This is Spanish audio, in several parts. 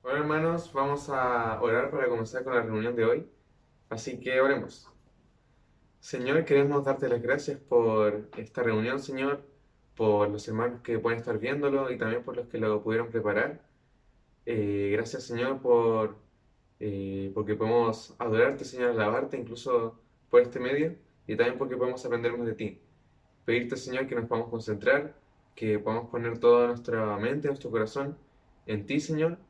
Hola hermanos, vamos a orar para comenzar con la reunión de hoy. Así que oremos. Señor, queremos darte las gracias por esta reunión, Señor, por los hermanos que pueden estar viéndolo y también por los que lo pudieron preparar. Gracias, Señor, porque podemos adorarte, Señor, alabarte incluso por este medio y también porque podemos aprender más de ti. Pedirte, Señor, que nos podamos concentrar, que podamos poner toda nuestra mente, nuestro corazón en ti, Señor,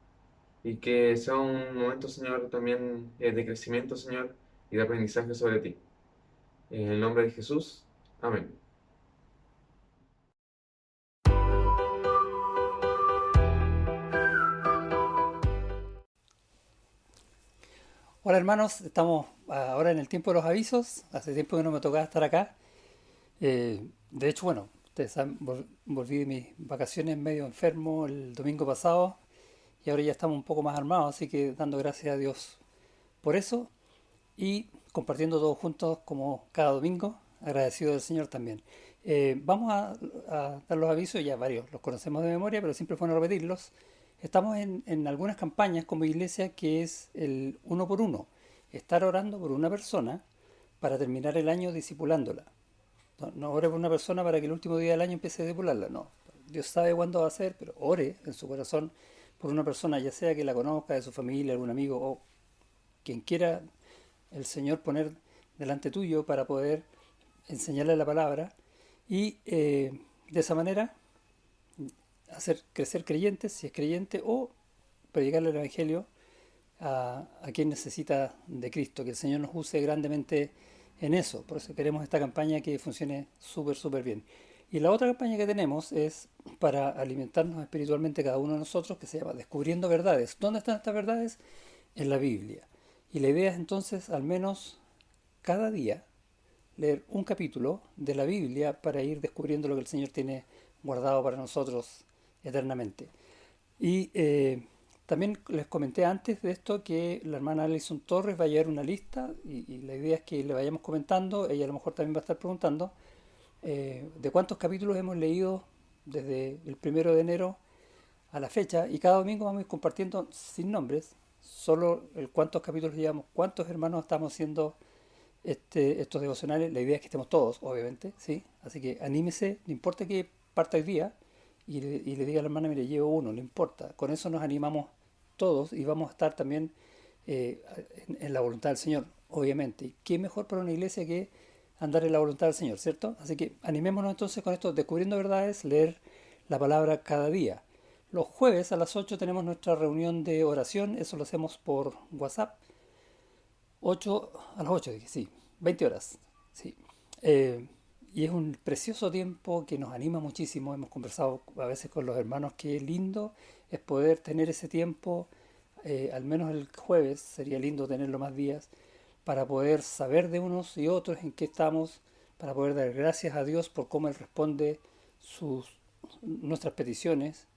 y que sea un momento, Señor, también de crecimiento, Señor, y de aprendizaje sobre ti. En el nombre de Jesús, amén. Hola hermanos, estamos ahora en el tiempo de los avisos. Hace tiempo que no me tocaba estar acá. De hecho, bueno, ustedes saben, volví de mis vacaciones medio enfermo el domingo pasado y ahora ya estamos un poco más armados, así que dando gracias a Dios por eso y compartiendo todos juntos como cada domingo, agradecido del Señor también. Vamos a dar los avisos, ya varios los conocemos de memoria, pero siempre es bueno repetirlos. Estamos en algunas campañas como iglesia que es el uno por uno, estar orando por una persona para terminar el año discipulándola. No ore por una persona para que el último día del año empiece a discipularla, no. Dios sabe cuándo va a ser, pero ore en su corazón por una persona, ya sea que la conozca, de su familia, algún amigo o quien quiera el Señor poner delante tuyo para poder enseñarle la palabra y de esa manera hacer crecer creyentes, si es creyente, o predicarle el Evangelio a quien necesita de Cristo, que el Señor nos use grandemente en eso. Por eso queremos esta campaña que funcione súper, súper bien. Y la otra campaña que tenemos es para alimentarnos espiritualmente cada uno de nosotros, que se llama Descubriendo Verdades. ¿Dónde están estas verdades? En la Biblia. Y la idea es entonces, al menos cada día, leer un capítulo de la Biblia para ir descubriendo lo que el Señor tiene guardado para nosotros eternamente. Y también les comenté antes de esto que la hermana Alison Torres va a llevar una lista y la idea es que le vayamos comentando, ella a lo mejor también va a estar preguntando de cuántos capítulos hemos leído desde el 1 de enero a la fecha y cada domingo vamos a ir compartiendo sin nombres, solo el cuántos capítulos llevamos, cuántos hermanos estamos haciendo estos devocionales. La idea es que estemos todos, obviamente, ¿sí? Así que anímese, no importa que parta el día y le diga a la hermana, mire, llevo uno, no importa. Con eso nos animamos todos y vamos a estar también en la voluntad del Señor, obviamente. ¿Y qué mejor para una iglesia que andar en la voluntad del Señor, ¿cierto? Así que animémonos entonces con esto, descubriendo verdades, leer la palabra cada día. Los jueves a las 8 tenemos nuestra reunión de oración, eso lo hacemos por WhatsApp. 8 a las 8 dije, sí, 20 horas, sí. Eh, y es un precioso tiempo que nos anima muchísimo. Hemos conversado a veces con los hermanos qué lindo es poder tener ese tiempo, al menos el jueves, sería lindo tenerlo más días, para poder saber de unos y otros en qué estamos, para poder dar gracias a Dios por cómo Él responde sus, nuestras peticiones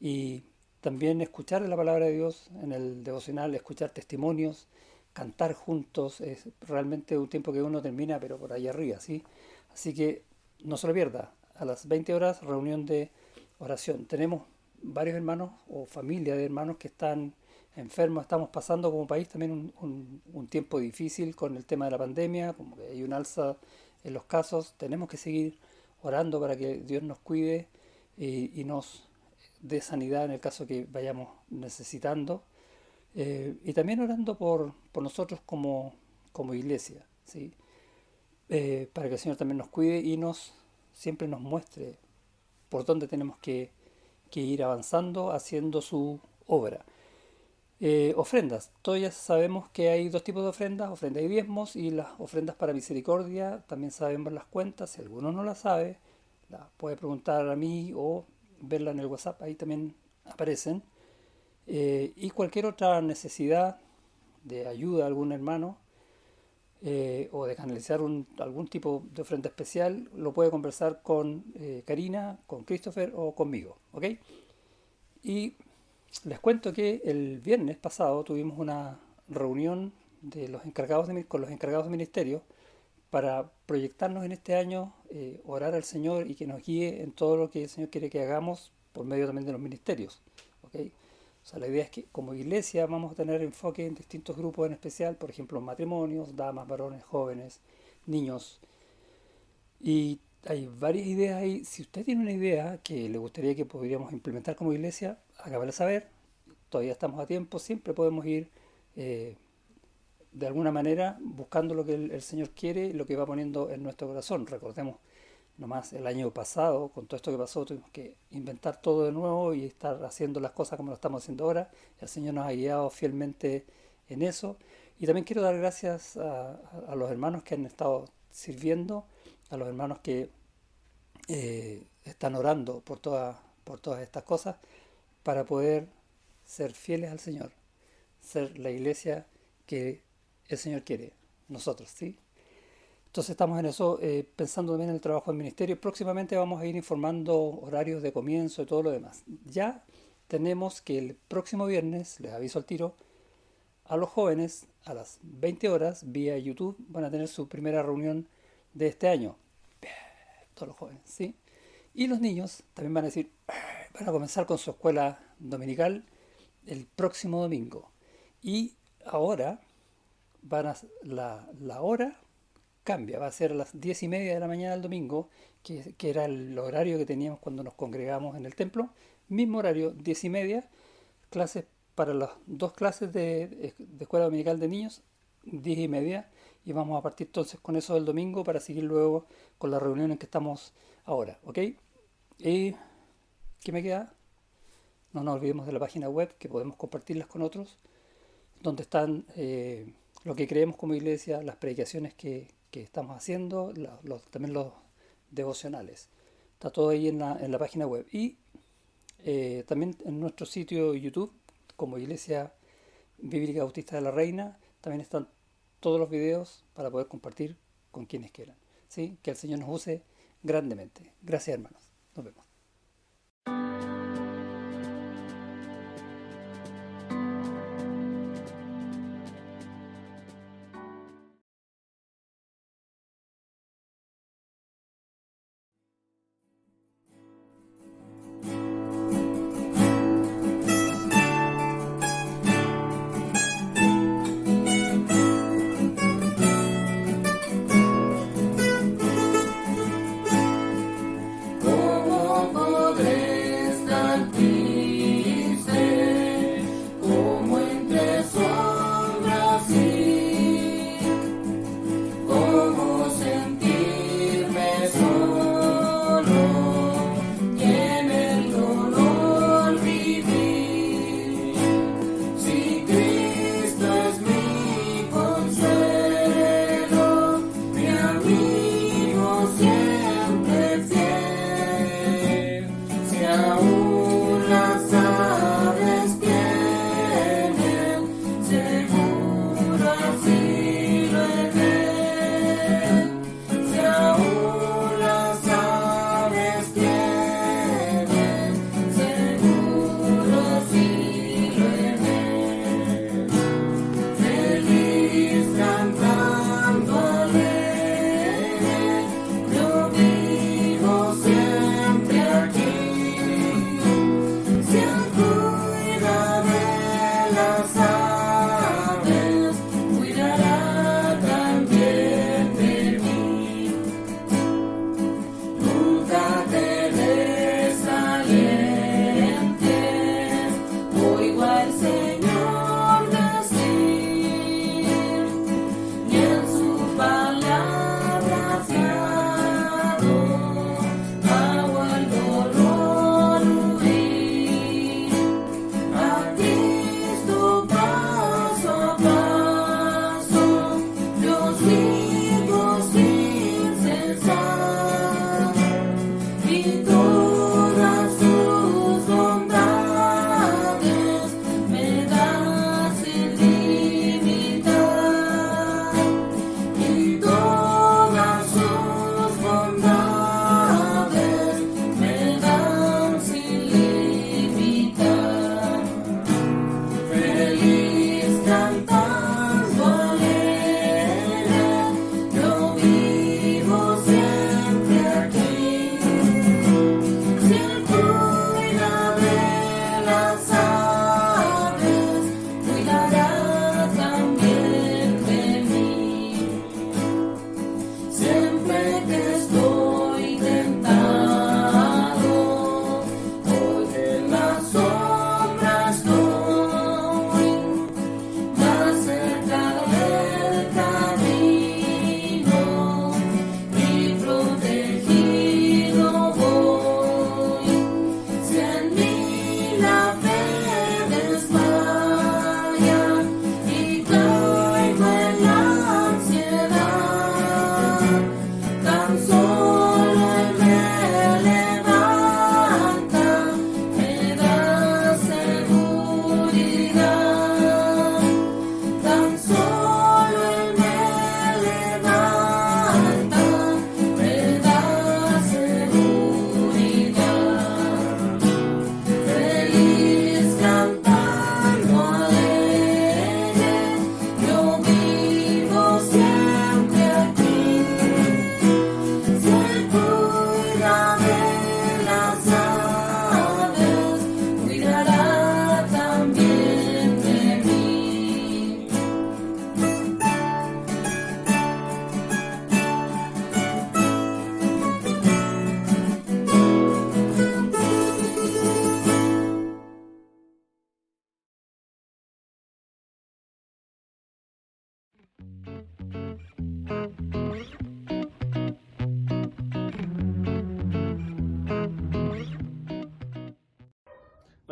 y también escuchar la palabra de Dios en el devocional, escuchar testimonios, cantar juntos, es realmente un tiempo que uno termina, pero por ahí arriba, ¿sí? Así que no se lo pierda. A las 20 horas, reunión de oración. Tenemos varios hermanos o familia de hermanos que están enfermos. Estamos pasando como país también un tiempo difícil con el tema de la pandemia, como que hay un alza en los casos. Tenemos que seguir orando para que Dios nos cuide y nos de sanidad en el caso que vayamos necesitando. Y también orando por nosotros como iglesia, ¿sí? Para que el Señor también nos cuide y siempre nos muestre por dónde tenemos que ir avanzando haciendo su obra. Ofrendas. Todos ya sabemos que hay dos tipos de ofrendas, ofrendas y diezmos y las ofrendas para misericordia. También sabemos las cuentas. Si alguno no las sabe, la puede preguntar a mí o verla en el WhatsApp. Ahí también aparecen. Y cualquier otra necesidad de ayuda a algún hermano o de canalizar algún tipo de ofrenda especial, lo puede conversar con Karina, con Christopher o conmigo. ¿Ok? Y les cuento que el viernes pasado tuvimos una reunión de los encargados con los encargados de ministerio para proyectarnos en este año, orar al Señor y que nos guíe en todo lo que el Señor quiere que hagamos por medio también de los ministerios. ¿Ok? O sea, la idea es que como iglesia vamos a tener enfoque en distintos grupos en especial, por ejemplo, matrimonios, damas, varones, jóvenes, niños. Y hay varias ideas ahí. Si usted tiene una idea que le gustaría que podríamos implementar como iglesia, hágamela saber. Todavía estamos a tiempo, siempre podemos ir eh, de alguna manera buscando lo que el Señor quiere y lo que va poniendo en nuestro corazón. Recordemos, nomás el año pasado, con todo esto que pasó, tuvimos que inventar todo de nuevo y estar haciendo las cosas como lo estamos haciendo ahora. El Señor nos ha guiado fielmente en eso. Y también quiero dar gracias a los hermanos que han estado sirviendo, a los hermanos que están orando por todas estas cosas para poder ser fieles al Señor, ser la iglesia que el Señor quiere, nosotros, ¿sí? Entonces estamos en eso, pensando también en el trabajo del ministerio. Próximamente vamos a ir informando horarios de comienzo y todo lo demás. Ya tenemos que el próximo viernes, les aviso al tiro, a los jóvenes a las 20 horas vía YouTube van a tener su primera reunión de este año. Todos los jóvenes, ¿sí? Y los niños también van a decir, van a comenzar con su escuela dominical el próximo domingo. Y ahora la hora cambia, va a ser a las 10:30 de la mañana del domingo, que era el horario que teníamos cuando nos congregamos en el templo. Mismo horario, 10:30, clases para las dos clases de escuela dominical de niños, 10:30, y vamos a partir entonces con eso del domingo para seguir luego con la reunión en que estamos ahora, ¿ok? ¿Y qué me queda? No nos olvidemos de la página web, que podemos compartirlas con otros, donde están lo que creemos como iglesia, las predicaciones que estamos haciendo, también los devocionales. Está todo ahí en la página web. Y también en nuestro sitio YouTube, como Iglesia Bíblica Bautista de la Reina, también están todos los videos para poder compartir con quienes quieran. ¿Sí? Que el Señor nos use grandemente. Gracias, hermanos. Nos vemos.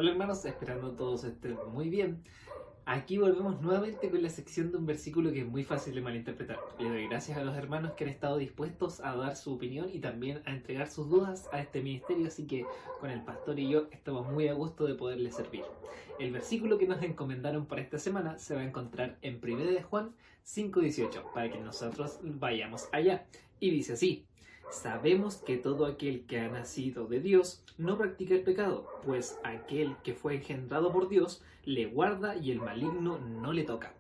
Hola hermanos, esperando todos estén muy bien. Aquí volvemos nuevamente con la sección de un versículo que es muy fácil de malinterpretar. Le doy gracias a los hermanos que han estado dispuestos a dar su opinión y también a entregar sus dudas a este ministerio, así que con el pastor y yo estamos muy a gusto de poderles servir. El versículo que nos encomendaron para esta semana se va a encontrar en 1 de Juan 5:18, para que nosotros vayamos allá. Y dice así: sabemos que todo aquel que ha nacido de Dios no practica el pecado, pues aquel que fue engendrado por Dios le guarda y el maligno no le toca.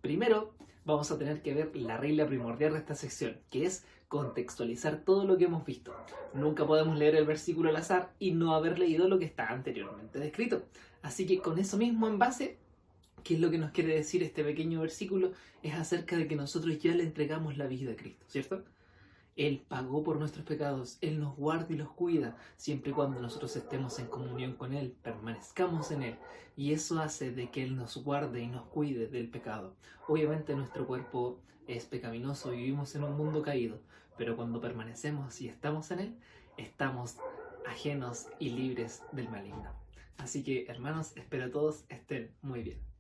Primero, vamos a tener que ver la regla primordial de esta sección, que es contextualizar todo lo que hemos visto. Nunca podemos leer el versículo al azar y no haber leído lo que está anteriormente descrito. Así que con eso mismo en base, ¿qué es lo que nos quiere decir este pequeño versículo? Es acerca de que nosotros ya le entregamos la vida a Cristo, ¿cierto? Él pagó por nuestros pecados, Él nos guarda y los cuida, siempre y cuando nosotros estemos en comunión con Él, permanezcamos en Él. Y eso hace de que Él nos guarde y nos cuide del pecado. Obviamente nuestro cuerpo es pecaminoso y vivimos en un mundo caído, pero cuando permanecemos y estamos en Él, estamos ajenos y libres del maligno. Así que hermanos, espero todos estén muy bien.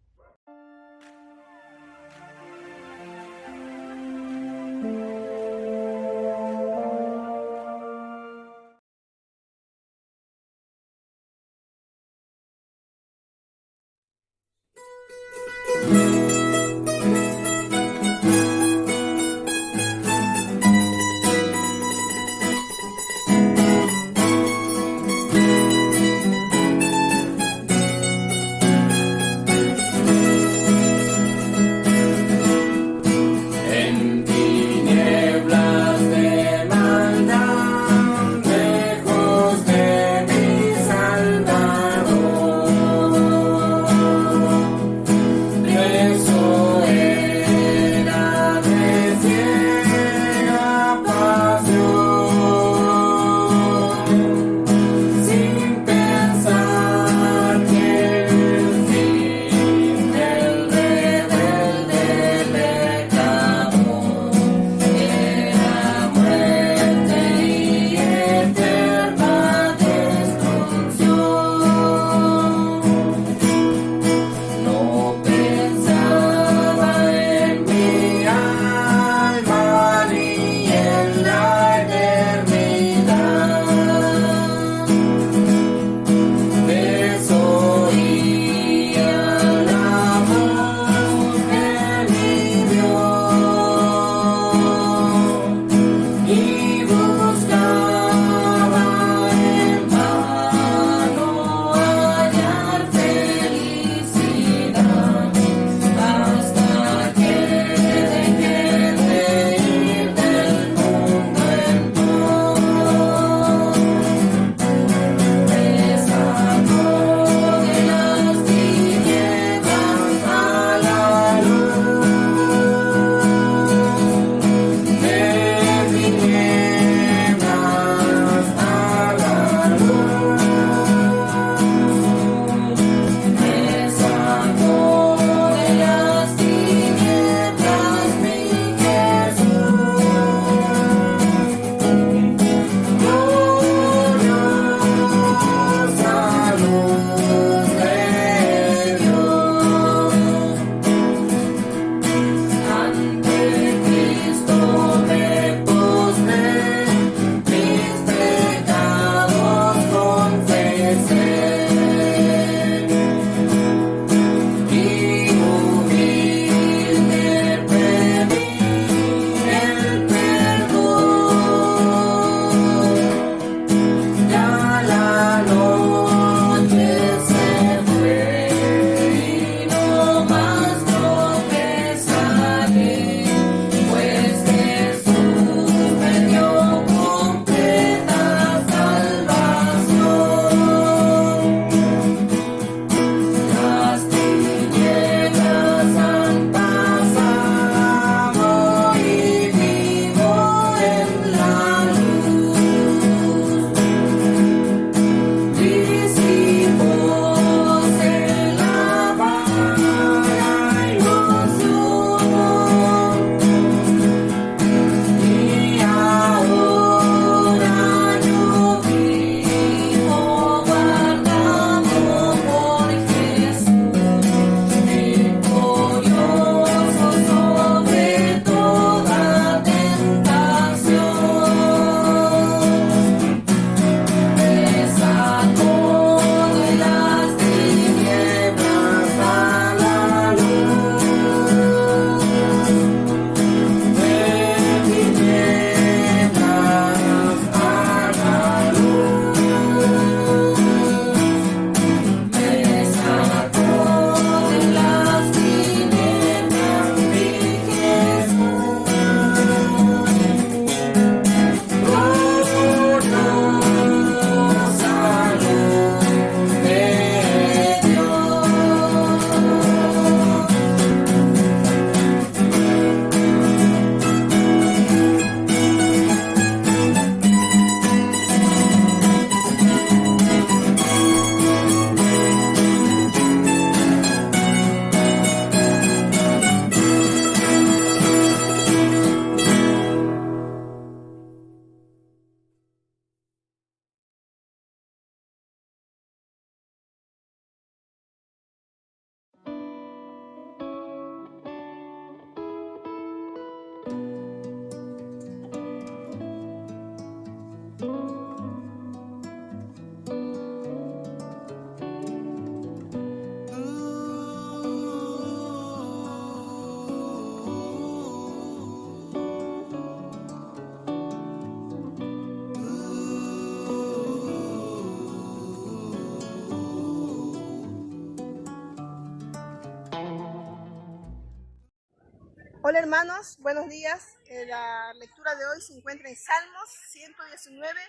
Hola hermanos, buenos días. La lectura de hoy se encuentra en Salmos 119,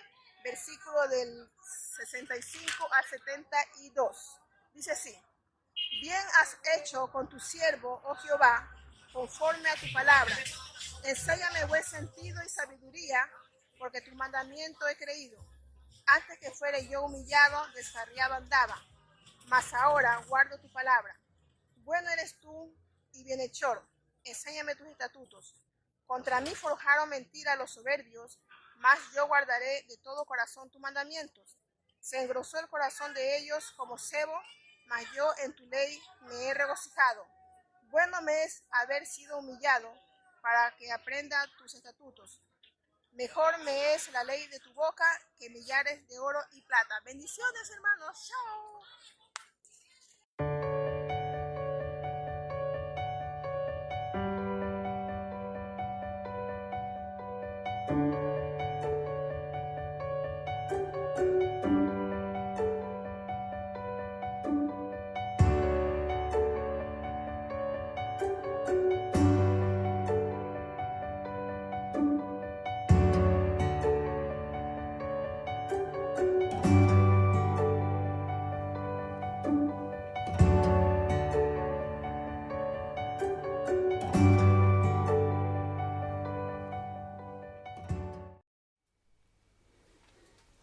versículo del 65 al 72. Dice así: Bien has hecho con tu siervo, oh Jehová, conforme a tu palabra. Enséñame buen sentido y sabiduría, porque tu mandamiento he creído. Antes que fuere yo humillado, descarriado andaba, mas ahora guardo tu palabra. Bueno eres tú y bienhechor. Enséñame tus estatutos. Contra mí forjaron mentira los soberbios, mas yo guardaré de todo corazón tus mandamientos. Se engrosó el corazón de ellos como sebo, mas yo en tu ley me he regocijado. Bueno me es haber sido humillado, para que aprenda tus estatutos. Mejor me es la ley de tu boca que millares de oro y plata. Bendiciones, hermanos. Chao.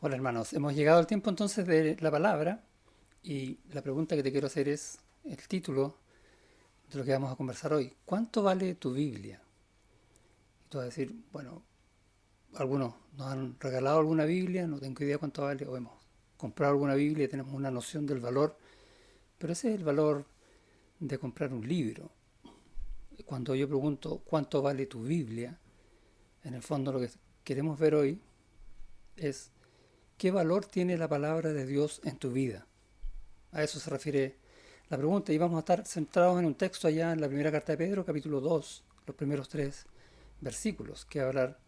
Hola hermanos, hemos llegado al tiempo entonces de la palabra y la pregunta que te quiero hacer es el título de lo que vamos a conversar hoy. ¿Cuánto vale tu Biblia? Y tú vas a decir, bueno, algunos nos han regalado alguna Biblia, no tengo idea cuánto vale, o hemos comprado alguna Biblia y tenemos una noción del valor, pero ese es el valor de comprar un libro. Cuando yo pregunto cuánto vale tu Biblia, en el fondo lo que queremos ver hoy es qué valor tiene la palabra de Dios en tu vida. A eso se refiere la pregunta y vamos a estar centrados en un texto allá en la primera carta de Pedro, capítulo 2, los primeros 3 versículos, que va a hablar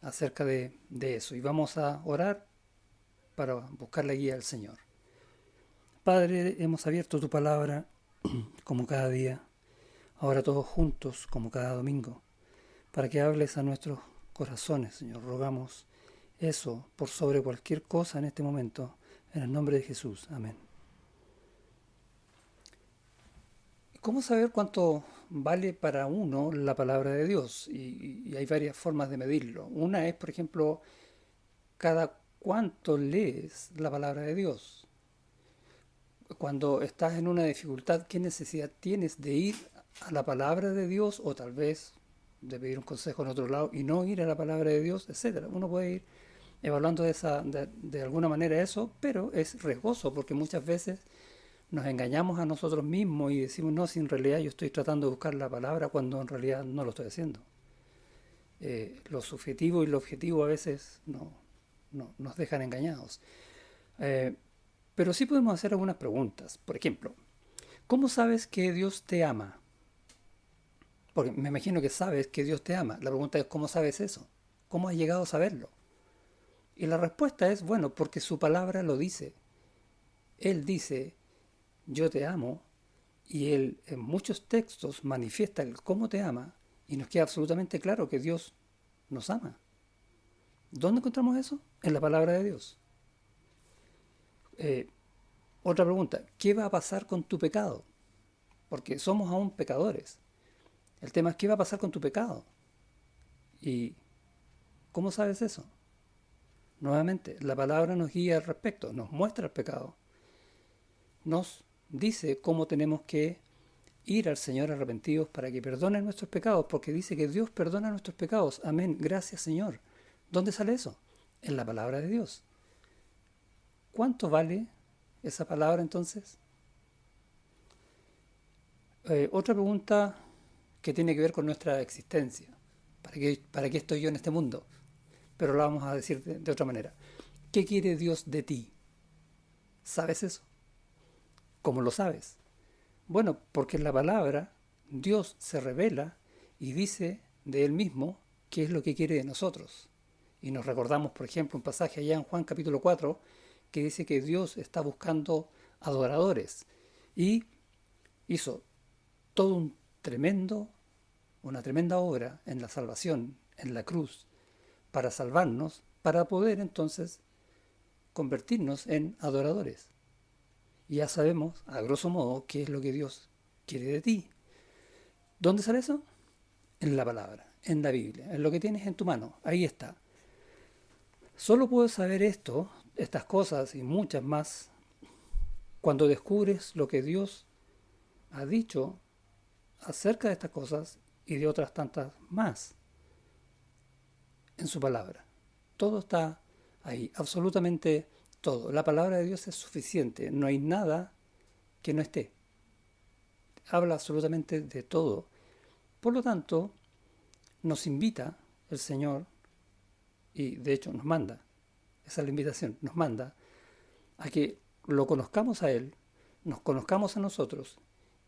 acerca de eso. Y vamos a orar para buscar la guía del Señor. Padre, hemos abierto tu palabra como cada día, ahora todos juntos como cada domingo, para que hables a nuestros corazones, Señor. Rogamos eso por sobre cualquier cosa en este momento, en el nombre de Jesús. Amén. ¿Cómo saber cuánto vale para uno la palabra de Dios? Y hay varias formas de medirlo. Una es, por ejemplo, cada cuánto lees la palabra de Dios. Cuando estás en una dificultad, ¿qué necesidad tienes de ir a la palabra de Dios o tal vez de pedir un consejo en otro lado y no ir a la palabra de Dios, etcétera? Uno puede ir evaluando de alguna manera eso, pero es riesgoso porque muchas veces nos engañamos a nosotros mismos y decimos, no, si en realidad yo estoy tratando de buscar la palabra cuando en realidad no lo estoy haciendo. Lo subjetivo y lo objetivo a veces no nos dejan engañados. Pero sí podemos hacer algunas preguntas. Por ejemplo, ¿cómo sabes que Dios te ama? Porque me imagino que sabes que Dios te ama. La pregunta es, ¿cómo sabes eso? ¿Cómo has llegado a saberlo? Y la respuesta es, bueno, porque su palabra lo dice. Él dice, yo te amo, y él en muchos textos manifiesta el cómo te ama, y nos queda absolutamente claro que Dios nos ama. ¿Dónde encontramos eso? En la palabra de Dios. Otra pregunta, ¿qué va a pasar con tu pecado? Porque somos aún pecadores. El tema es, ¿qué va a pasar con tu pecado? ¿Y cómo sabes eso? Nuevamente, la palabra nos guía al respecto, nos muestra el pecado. Nos dice cómo tenemos que ir al Señor arrepentidos para que perdone nuestros pecados, porque dice que Dios perdona nuestros pecados. Amén, gracias Señor. ¿Dónde sale eso? En la palabra de Dios. ¿Cuánto vale esa palabra entonces? Otra pregunta que tiene que ver con nuestra existencia. ¿Para qué estoy yo en este mundo? Pero lo vamos a decir de otra manera. ¿Qué quiere Dios de ti? ¿Sabes eso? ¿Cómo lo sabes? Bueno, porque en la palabra Dios se revela y dice de Él mismo qué es lo que quiere de nosotros. Y nos recordamos, por ejemplo, un pasaje allá en Juan capítulo 4 que dice que Dios está buscando adoradores. Y hizo todo un tremendo una tremenda obra en la salvación, en la cruz, para salvarnos, para poder entonces convertirnos en adoradores. Y ya sabemos, a grosso modo, qué es lo que Dios quiere de ti. ¿Dónde sale eso? En la palabra, en la Biblia, en lo que tienes en tu mano. Ahí está. Solo puedes saber esto, estas cosas y muchas más, cuando descubres lo que Dios ha dicho acerca de estas cosas y de otras tantas más en su palabra. Todo está ahí, absolutamente todo. La palabra de Dios es suficiente, no hay nada que no esté. Habla absolutamente de todo. Por lo tanto, nos invita el Señor, y de hecho nos manda, esa es la invitación, nos manda a que lo conozcamos a Él, nos conozcamos a nosotros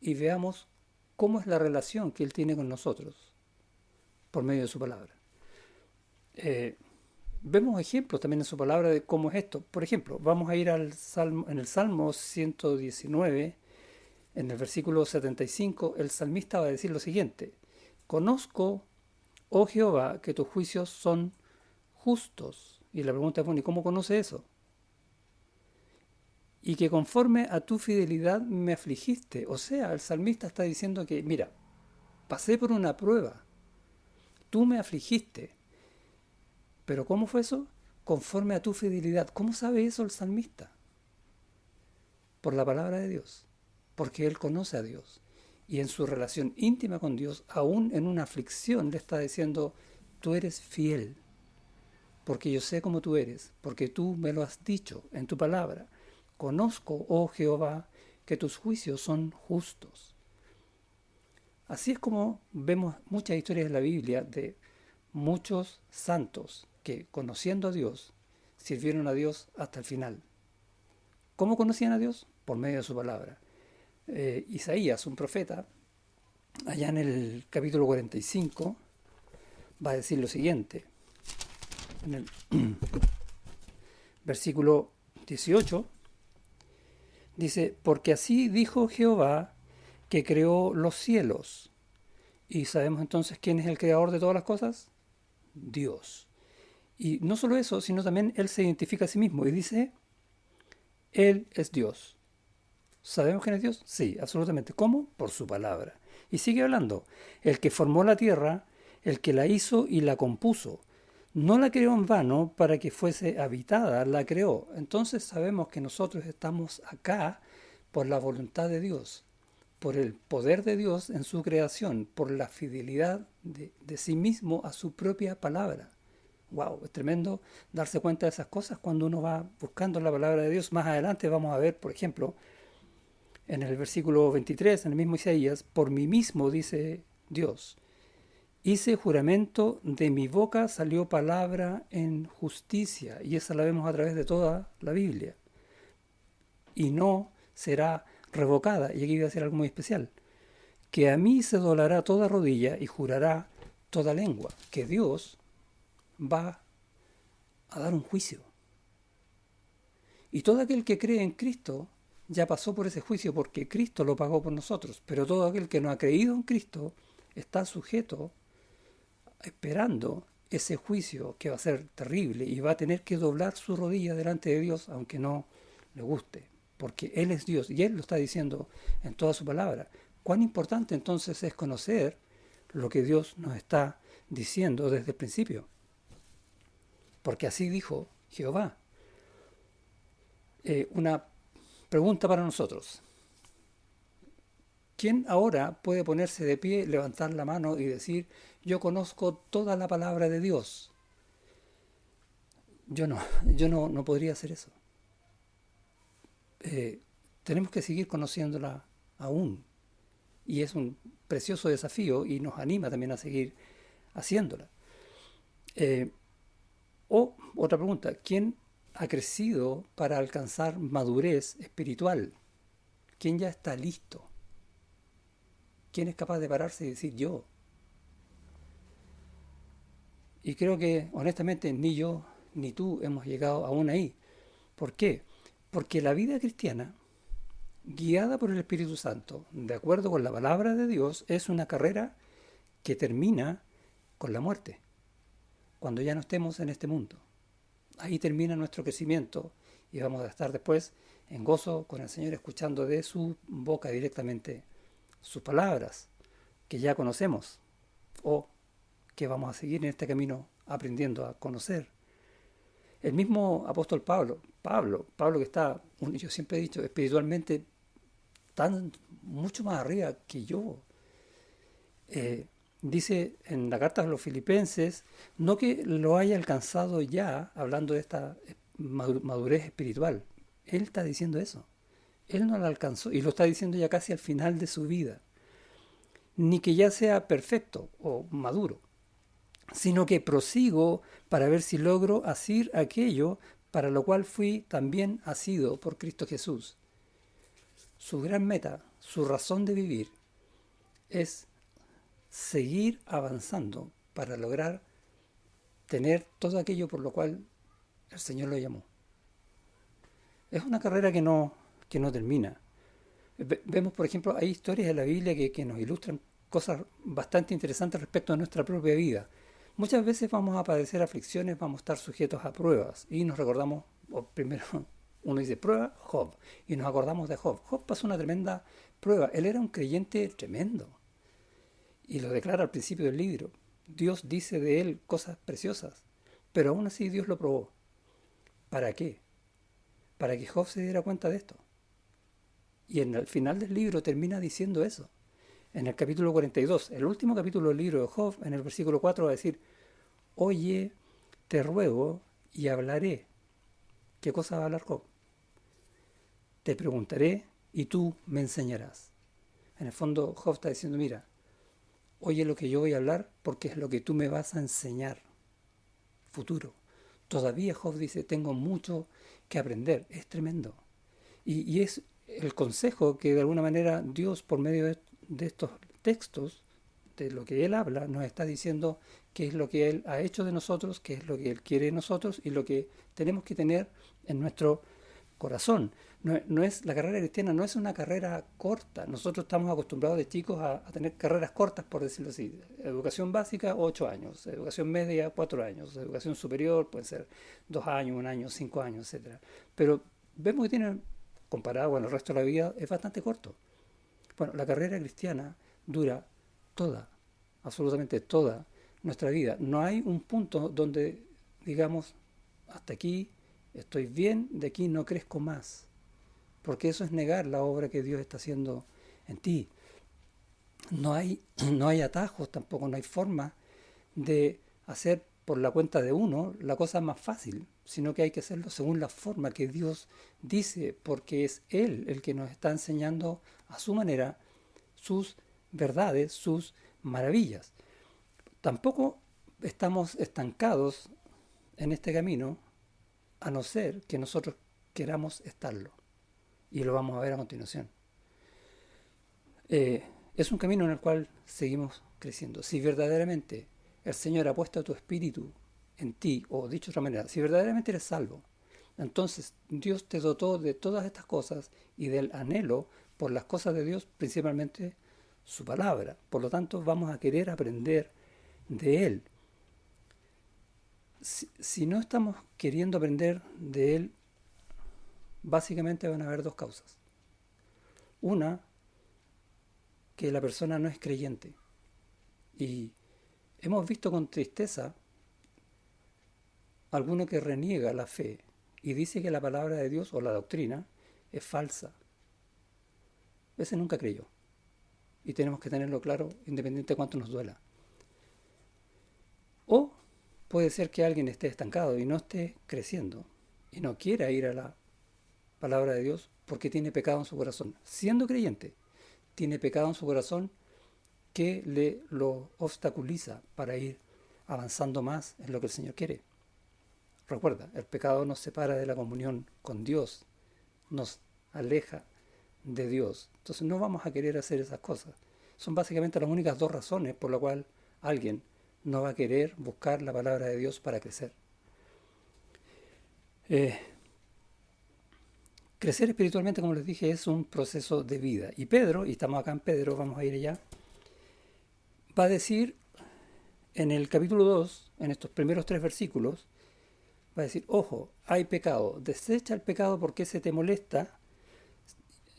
y veamos cómo es la relación que Él tiene con nosotros por medio de su palabra. Vemos ejemplos también en su palabra de cómo es esto. Por ejemplo, vamos a ir al Salmo, en el Salmo 119, en el versículo 75, el salmista va a decir lo siguiente: conozco, oh Jehová, que tus juicios son justos. Y la pregunta es, bueno, ¿y cómo conoce eso? Y que conforme a tu fidelidad me afligiste. O sea, el salmista está diciendo que, mira, pasé por una prueba, tú me afligiste. ¿Pero cómo fue eso? Conforme a tu fidelidad. ¿Cómo sabe eso el salmista? Por la palabra de Dios, porque él conoce a Dios. Y en su relación íntima con Dios, aún en una aflicción, le está diciendo, tú eres fiel, porque yo sé cómo tú eres, porque tú me lo has dicho en tu palabra. Conozco, oh Jehová, que tus juicios son justos. Así es como vemos muchas historias en la Biblia de muchos santos que, conociendo a Dios, sirvieron a Dios hasta el final. ¿Cómo conocían a Dios? Por medio de su palabra. Isaías, un profeta, allá en el capítulo 45, va a decir lo siguiente. En el versículo 18, dice, porque así dijo Jehová, que creó los cielos. Y sabemos entonces quién es el creador de todas las cosas. Dios. Y no solo eso, sino también Él se identifica a sí mismo y dice, Él es Dios. ¿Sabemos quién es Dios? Sí, absolutamente. ¿Cómo? Por su palabra. Y sigue hablando. El que formó la tierra, el que la hizo y la compuso. No la creó en vano para que fuese habitada, la creó. Entonces sabemos que nosotros estamos acá por la voluntad de Dios, por el poder de Dios en su creación, por la fidelidad de sí mismo a su propia palabra. Wow, es tremendo darse cuenta de esas cosas cuando uno va buscando la palabra de Dios. Más adelante vamos a ver, por ejemplo, en el versículo 23, en el mismo Isaías, por mí mismo, dice Dios, hice juramento, de mi boca salió palabra en justicia. Y esa la vemos a través de toda la Biblia. Y no será revocada. Y aquí voy a decir algo muy especial. Que a mí se doblará toda rodilla y jurará toda lengua. Que Dios va a dar un juicio. Y todo aquel que cree en Cristo ya pasó por ese juicio porque Cristo lo pagó por nosotros. Pero todo aquel que no ha creído en Cristo está sujeto, esperando ese juicio que va a ser terrible y va a tener que doblar su rodilla delante de Dios aunque no le guste. Porque Él es Dios y Él lo está diciendo en toda su palabra. Cuán importante entonces es conocer lo que Dios nos está diciendo desde el principio. Porque así dijo Jehová. Una pregunta para nosotros. ¿Quién ahora puede ponerse de pie, levantar la mano y decir, yo conozco toda la palabra de Dios? Yo no podría hacer eso. Tenemos que seguir conociéndola aún. Y es un precioso desafío y nos anima también a seguir haciéndola. O otra pregunta, ¿quién ha crecido para alcanzar madurez espiritual? ¿Quién ya está listo? ¿Quién es capaz de pararse y decir yo? Y creo que honestamente ni yo ni tú hemos llegado aún ahí. ¿Por qué? Porque la vida cristiana, guiada por el Espíritu Santo, de acuerdo con la palabra de Dios, es una carrera que termina con la muerte, cuando ya no estemos en este mundo. Ahí termina nuestro crecimiento y vamos a estar después en gozo con el Señor, escuchando de su boca directamente sus palabras que ya conocemos o que vamos a seguir en este camino aprendiendo a conocer. El mismo apóstol Pablo que está, yo siempre he dicho, espiritualmente tan mucho más arriba que yo, dice en la carta a los filipenses, no que lo haya alcanzado ya, hablando de esta madurez espiritual. Él está diciendo eso. Él no la alcanzó y lo está diciendo ya casi al final de su vida. Ni que ya sea perfecto o maduro, sino que prosigo para ver si logro asir aquello para lo cual fui también asido por Cristo Jesús. Su gran meta, su razón de vivir, es seguir avanzando para lograr tener todo aquello por lo cual el Señor lo llamó. Es una carrera que no termina. Vemos, por ejemplo, hay historias de la Biblia que nos ilustran cosas bastante interesantes respecto a nuestra propia vida. Muchas veces vamos a padecer aflicciones, vamos a estar sujetos a pruebas y nos recordamos, primero uno dice prueba, Job, y nos acordamos de Job. Job pasó una tremenda prueba, él era un creyente tremendo y lo declara al principio del libro. Dios dice de él cosas preciosas, pero aún así Dios lo probó. ¿Para qué? Para que Job se diera cuenta de esto. Y en el final del libro termina diciendo eso. En el capítulo 42, el último capítulo del libro de Job, en el versículo 4 va a decir, oye, te ruego y hablaré. ¿Qué cosa va a hablar Job? Te preguntaré y tú me enseñarás. En el fondo Job está diciendo, mira, oye lo que yo voy a hablar porque es lo que tú me vas a enseñar. Futuro. Todavía Job dice, tengo mucho que aprender. Es tremendo. Y es el consejo que de alguna manera Dios, por medio de estos textos, de lo que Él habla, nos está diciendo qué es lo que Él ha hecho de nosotros, qué es lo que Él quiere de nosotros y lo que tenemos que tener en nuestro corazón. No es, la carrera cristiana no es una carrera corta. Nosotros estamos acostumbrados de chicos a tener carreras cortas, por decirlo así. Educación básica, 8 años. Educación media, 4 años. Educación superior, puede ser 2 años, 1 año, 5 años, etc. Pero vemos que tienen, comparado con el resto de la vida, es bastante corto. Bueno, la carrera cristiana dura toda, absolutamente toda nuestra vida. No hay un punto donde digamos, hasta aquí estoy bien, de aquí no crezco más. Porque eso es negar la obra que Dios está haciendo en ti. No hay atajos tampoco, no hay forma de hacer por la cuenta de uno la cosa más fácil, sino que hay que hacerlo según la forma que Dios dice, porque es Él el que nos está enseñando a su manera sus verdades, sus maravillas. Tampoco estamos estancados en este camino, a no ser que nosotros queramos estarlo. Y lo vamos a ver a continuación. Es un camino en el cual seguimos creciendo. Si verdaderamente el Señor ha puesto tu espíritu en ti, o dicho de otra manera, si verdaderamente eres salvo, entonces Dios te dotó de todas estas cosas y del anhelo por las cosas de Dios, principalmente su palabra. Por lo tanto, vamos a querer aprender de Él. Si no estamos queriendo aprender de Él, básicamente van a haber dos causas. Una, que la persona no es creyente. Y hemos visto con tristeza alguno que reniega la fe y dice que la palabra de Dios o la doctrina es falsa. Ese nunca creyó. Y tenemos que tenerlo claro, independiente de cuánto nos duela. O puede ser que alguien esté estancado y no esté creciendo y no quiera ir a la palabra de Dios porque tiene pecado en su corazón. Siendo creyente, tiene pecado en su corazón que lo obstaculiza para ir avanzando más en lo que el Señor quiere. Recuerda, el pecado nos separa de la comunión con Dios, nos aleja de Dios. Entonces no vamos a querer hacer esas cosas. Son básicamente las únicas dos razones por las cuales alguien no va a querer buscar la palabra de Dios para crecer. Crecer espiritualmente, como les dije, es un proceso de vida. Y Pedro, y estamos acá en Pedro, vamos a ir allá, va a decir en el capítulo 2, en estos primeros 3 versículos, va a decir, ojo, hay pecado, desecha el pecado porque se te molesta,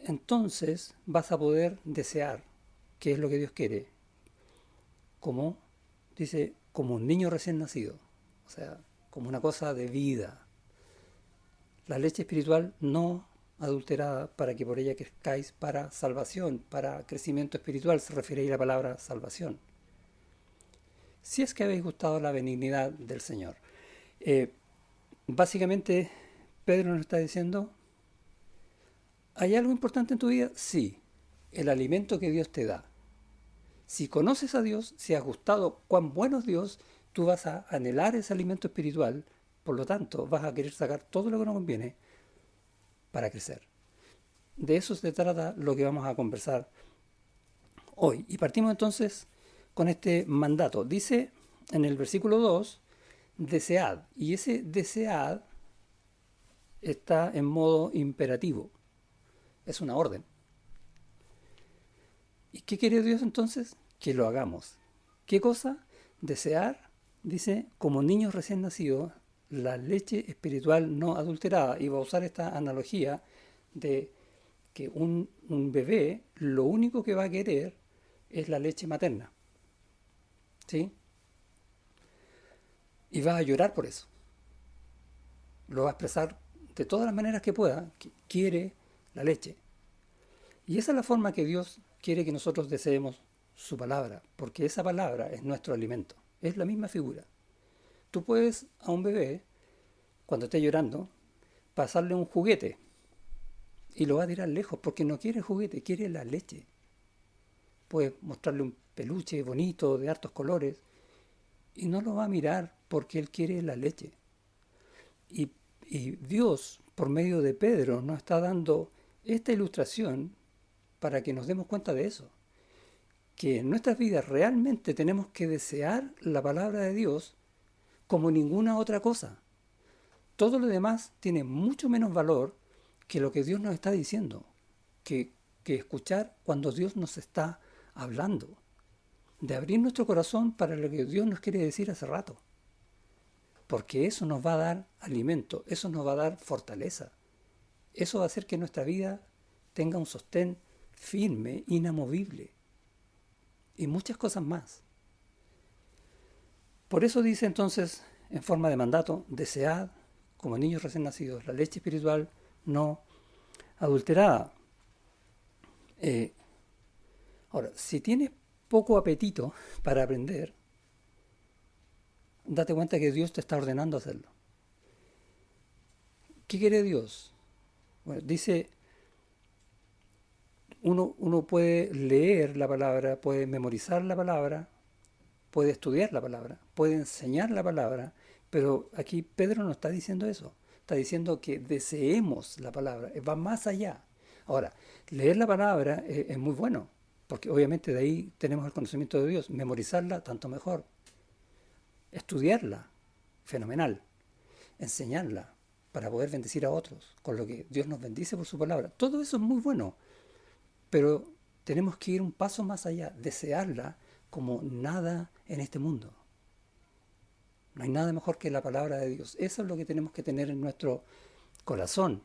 entonces vas a poder desear qué es lo que Dios quiere, como, dice, como un niño recién nacido, o sea, como una cosa de vida. La leche espiritual no adulterada para que por ella crezcáis para salvación, para crecimiento espiritual, se refiere ahí la palabra salvación. Si es que habéis gustado la benignidad del Señor. Básicamente, Pedro nos está diciendo, ¿hay algo importante en tu vida? Sí, el alimento que Dios te da. Si conoces a Dios, si has gustado cuán bueno es Dios, tú vas a anhelar ese alimento espiritual, por lo tanto, vas a querer sacar todo lo que nos conviene para crecer. De eso se trata lo que vamos a conversar hoy. Y partimos entonces con este mandato. Dice en el versículo 2, desead. Y ese desead está en modo imperativo. Es una orden. ¿Y qué quiere Dios entonces? Que lo hagamos. ¿Qué cosa? Desear, dice, como niños recién nacidos, la leche espiritual no adulterada. Y va a usar esta analogía de que un bebé lo único que va a querer es la leche materna. ¿Sí? Y va a llorar por eso. Lo va a expresar de todas las maneras que pueda, que quiere la leche. Y esa es la forma que Dios quiere que nosotros deseemos su palabra, porque esa palabra es nuestro alimento. Es la misma figura. Tú puedes a un bebé, cuando esté llorando, pasarle un juguete y lo va a tirar lejos porque no quiere el juguete, quiere la leche. Puedes mostrarle un peluche bonito de hartos colores y no lo va a mirar porque él quiere la leche. Y Dios, por medio de Pedro, nos está dando esta ilustración para que nos demos cuenta de eso. Que en nuestras vidas realmente tenemos que desear la palabra de Dios como ninguna otra cosa. Todo lo demás tiene mucho menos valor que lo que Dios nos está diciendo, que escuchar cuando Dios nos está hablando, de abrir nuestro corazón para lo que Dios nos quiere decir hace rato, porque eso nos va a dar alimento, eso nos va a dar fortaleza, eso va a hacer que nuestra vida tenga un sostén firme, inamovible, y muchas cosas más. Por eso dice entonces, en forma de mandato, desead, como niños recién nacidos, la leche espiritual no adulterada. Ahora, si tienes poco apetito para aprender, date cuenta que Dios te está ordenando hacerlo. ¿Qué quiere Dios? Bueno, dice, uno puede leer la palabra, puede memorizar la palabra, puede estudiar la palabra, puede enseñar la palabra, pero aquí Pedro no está diciendo eso. Está diciendo que deseemos la palabra, va más allá. Ahora, leer la palabra es muy bueno, porque obviamente de ahí tenemos el conocimiento de Dios. Memorizarla, tanto mejor. Estudiarla, fenomenal. Enseñarla, para poder bendecir a otros, con lo que Dios nos bendice por su palabra. Todo eso es muy bueno, pero tenemos que ir un paso más allá, desearla como nada en este mundo. No hay nada mejor que la palabra de Dios. Eso es lo que tenemos que tener en nuestro corazón.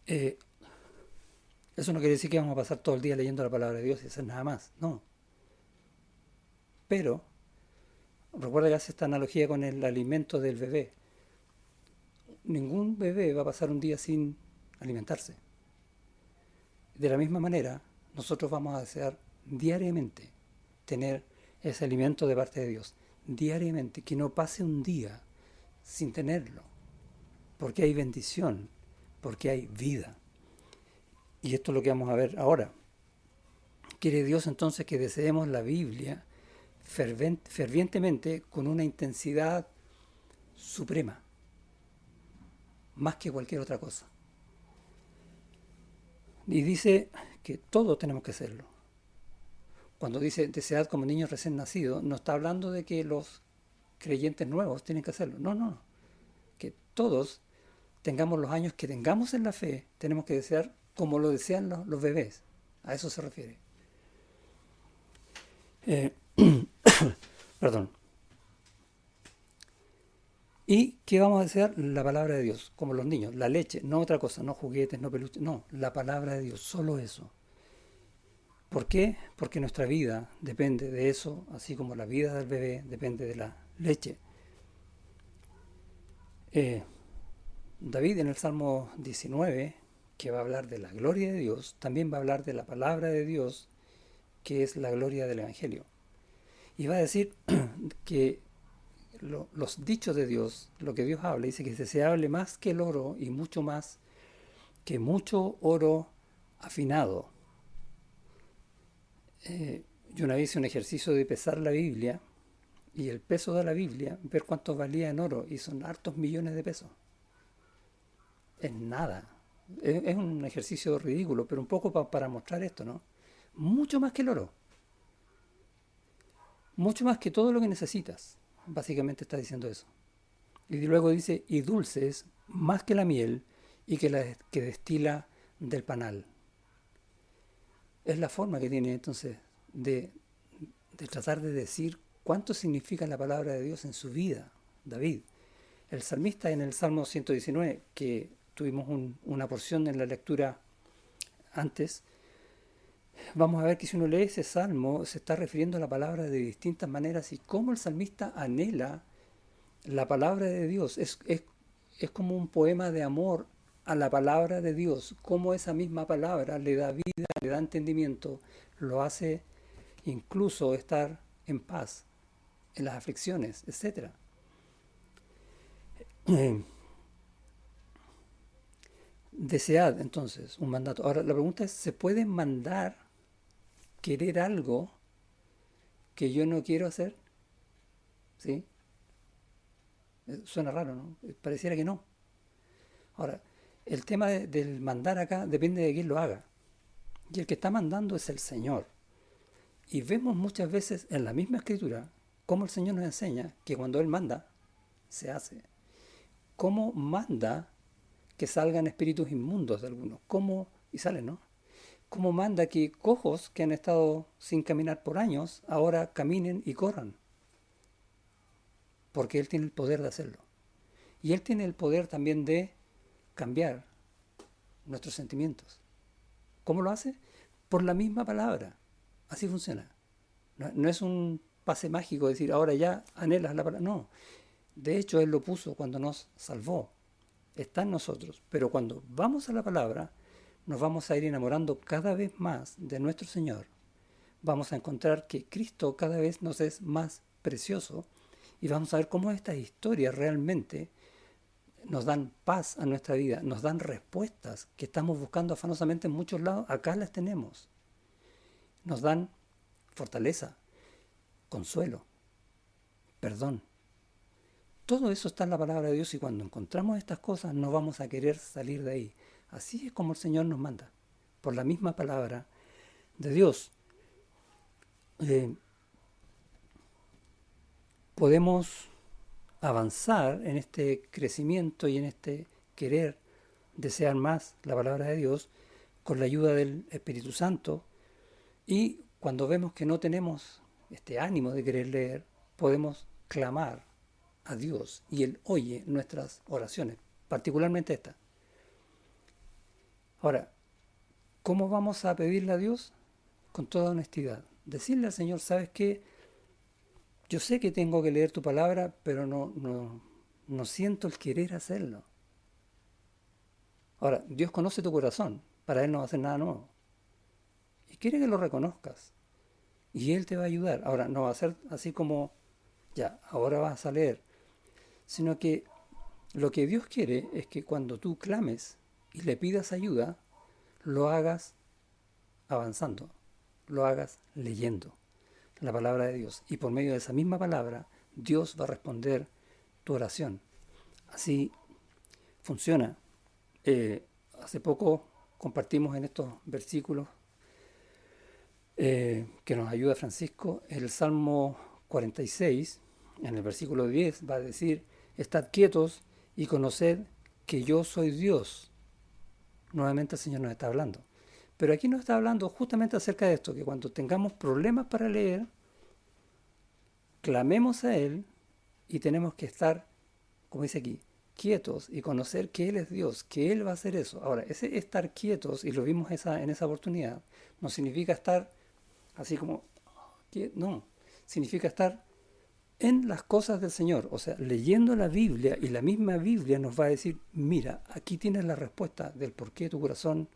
Eso no quiere decir que vamos a pasar todo el día leyendo la palabra de Dios y hacer nada más. No. Pero, recuerda que hace esta analogía con el alimento del bebé. Ningún bebé va a pasar un día sin alimentarse. De la misma manera, nosotros vamos a desear diariamente tener ese alimento de parte de Dios. Diariamente, que no pase un día sin tenerlo, porque hay bendición, porque hay vida. Y esto es lo que vamos a ver ahora. Quiere Dios entonces que deseemos la Biblia fervientemente con una intensidad suprema, más que cualquier otra cosa. Y dice que todos tenemos que hacerlo. Cuando dice desead como niños recién nacidos, no está hablando de que los creyentes nuevos tienen que hacerlo. No, no. Que todos tengamos los años que tengamos en la fe, tenemos que desear como lo desean los bebés. A eso se refiere. Eh, perdón. ¿Y qué vamos a desear? La palabra de Dios, como los niños, la leche, no otra cosa, no juguetes, no peluches, no, la palabra de Dios, solo eso. ¿Por qué? Porque nuestra vida depende de eso, así como la vida del bebé depende de la leche. Eh, David en el Salmo 19, que va a hablar de la gloria de Dios, también va a hablar de la palabra de Dios, que es la gloria del Evangelio. Y va a decir que los dichos de Dios, lo que Dios habla, dice que es deseable más que el oro y mucho más que mucho oro afinado. Yo una vez hice un ejercicio de pesar la Biblia y el peso de la Biblia, ver cuánto valía en oro, y son hartos millones de pesos. Es nada. Es un ejercicio ridículo, pero un poco para mostrar esto, ¿no? Mucho más que el oro. Mucho más que todo lo que necesitas. Básicamente está diciendo eso. Y luego dice, y dulces más que la miel y que la que destila del panal. Es la forma que tiene entonces de tratar de decir cuánto significa la palabra de Dios en su vida, David. El salmista en el Salmo 119, que tuvimos una porción en la lectura antes, vamos a ver que si uno lee ese salmo se está refiriendo a la palabra de distintas maneras y cómo el salmista anhela la palabra de Dios. Es como un poema de amor a la palabra de Dios, cómo esa misma palabra le da vida, le da entendimiento, lo hace incluso estar en paz en las aflicciones, etcétera. Desead entonces un mandato. Ahora la pregunta es, ¿se puede mandar querer algo que yo no quiero hacer? ¿Sí? Suena raro, ¿no? Pareciera que no. Ahora, el tema del mandar acá depende de quién lo haga. Y el que está mandando es el Señor. Y vemos muchas veces en la misma escritura cómo el Señor nos enseña que cuando Él manda, se hace. Cómo manda que salgan espíritus inmundos de algunos. Cómo, y salen, ¿no? Cómo manda que cojos que han estado sin caminar por años, ahora caminen y corran. Porque Él tiene el poder de hacerlo. Y Él tiene el poder también de cambiar nuestros sentimientos. ¿Cómo lo hace? Por la misma palabra. Así funciona. No es un pase mágico decir, ahora ya anhelas la palabra. No. De hecho, Él lo puso cuando nos salvó. Está en nosotros. Pero cuando vamos a la palabra, nos vamos a ir enamorando cada vez más de nuestro Señor. Vamos a encontrar que Cristo cada vez nos es más precioso y vamos a ver cómo estas historias realmente nos dan paz a nuestra vida, nos dan respuestas que estamos buscando afanosamente en muchos lados. Acá las tenemos. Nos dan fortaleza, consuelo, perdón. Todo eso está en la palabra de Dios y cuando encontramos estas cosas no vamos a querer salir de ahí. Así es como el Señor nos manda, por la misma palabra de Dios. Podemos avanzar en este crecimiento y en este querer desear más la palabra de Dios con la ayuda del Espíritu Santo, y cuando vemos que no tenemos este ánimo de querer leer, podemos clamar a Dios y Él oye nuestras oraciones, particularmente esta. Ahora, ¿cómo vamos a pedirle a Dios? Con toda honestidad. Decirle al Señor, ¿sabes qué? Yo sé que tengo que leer tu palabra, pero no siento el querer hacerlo. Ahora, Dios conoce tu corazón, para Él no va a hacer nada nuevo. Y quiere que lo reconozcas. Y Él te va a ayudar. Ahora, no va a ser así como, ya, ahora vas a leer. Sino que lo que Dios quiere es que cuando tú clames y le pidas ayuda, lo hagas avanzando, lo hagas leyendo la palabra de Dios. Y por medio de esa misma palabra, Dios va a responder tu oración. Así funciona. Hace poco compartimos en estos versículos que nos ayuda Francisco, el Salmo 46, en el versículo 10, va a decir, estad quietos y conoced que yo soy Dios. Nuevamente el Señor nos está hablando. Pero aquí nos está hablando justamente acerca de esto, que cuando tengamos problemas para leer, clamemos a Él y tenemos que estar, como dice aquí, quietos y conocer que Él es Dios, que Él va a hacer eso. Ahora, ese estar quietos, y lo vimos en esa oportunidad, no significa estar así como, no, significa estar en las cosas del Señor, o sea, leyendo la Biblia, y la misma Biblia nos va a decir, mira, aquí tienes la respuesta del por qué tu corazón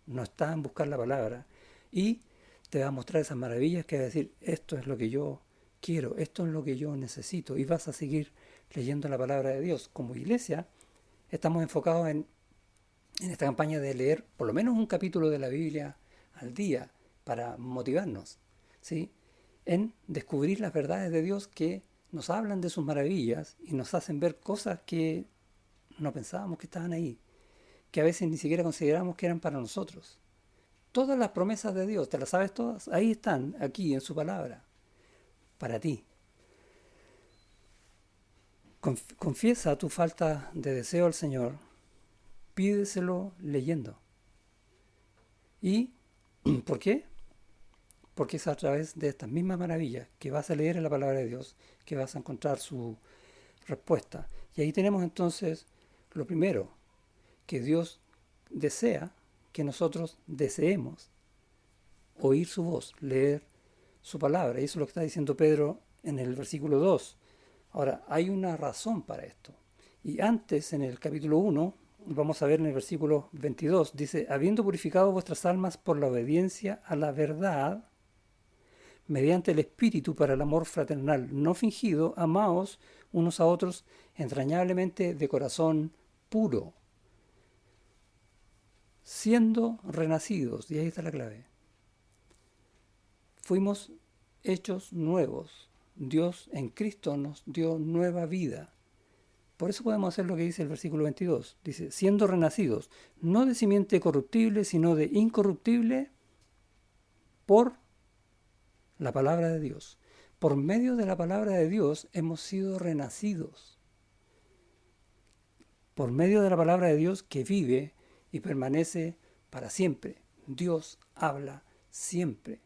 no está en buscar la palabra, y te va a mostrar esas maravillas que va a decir, esto es lo que yo quiero, esto es lo que yo necesito, y vas a seguir leyendo la palabra de Dios. Como iglesia, estamos enfocados en esta campaña de leer por lo menos un capítulo de la Biblia al día para motivarnos, ¿sí? En descubrir las verdades de Dios que nos hablan de sus maravillas y nos hacen ver cosas que no pensábamos que estaban ahí, que a veces ni siquiera consideramos que eran para nosotros. Todas las promesas de Dios, ¿te las sabes todas? Ahí están, aquí en su palabra, para ti. Confiesa tu falta de deseo al Señor, pídeselo leyendo. ¿Y por qué? Porque es a través de estas mismas maravillas que vas a leer en la palabra de Dios que vas a encontrar su respuesta. Y ahí tenemos entonces lo primero, que Dios desea que nosotros deseemos oír su voz, leer su palabra. Y eso es lo que está diciendo Pedro en el versículo 2. Ahora, hay una razón para esto. Y antes, en el capítulo 1, vamos a ver en el versículo 22, dice, habiendo purificado vuestras almas por la obediencia a la verdad, mediante el Espíritu para el amor fraternal no fingido, amaos unos a otros entrañablemente de corazón puro, siendo renacidos, y ahí está la clave. Fuimos hechos nuevos. Dios en Cristo nos dio nueva vida. Por eso podemos hacer lo que dice el versículo 22. Dice, siendo renacidos, no de simiente corruptible, sino de incorruptible, por la palabra de Dios. Por medio de la palabra de Dios hemos sido renacidos. Por medio de la palabra de Dios que vive y permanece para siempre. Dios habla siempre.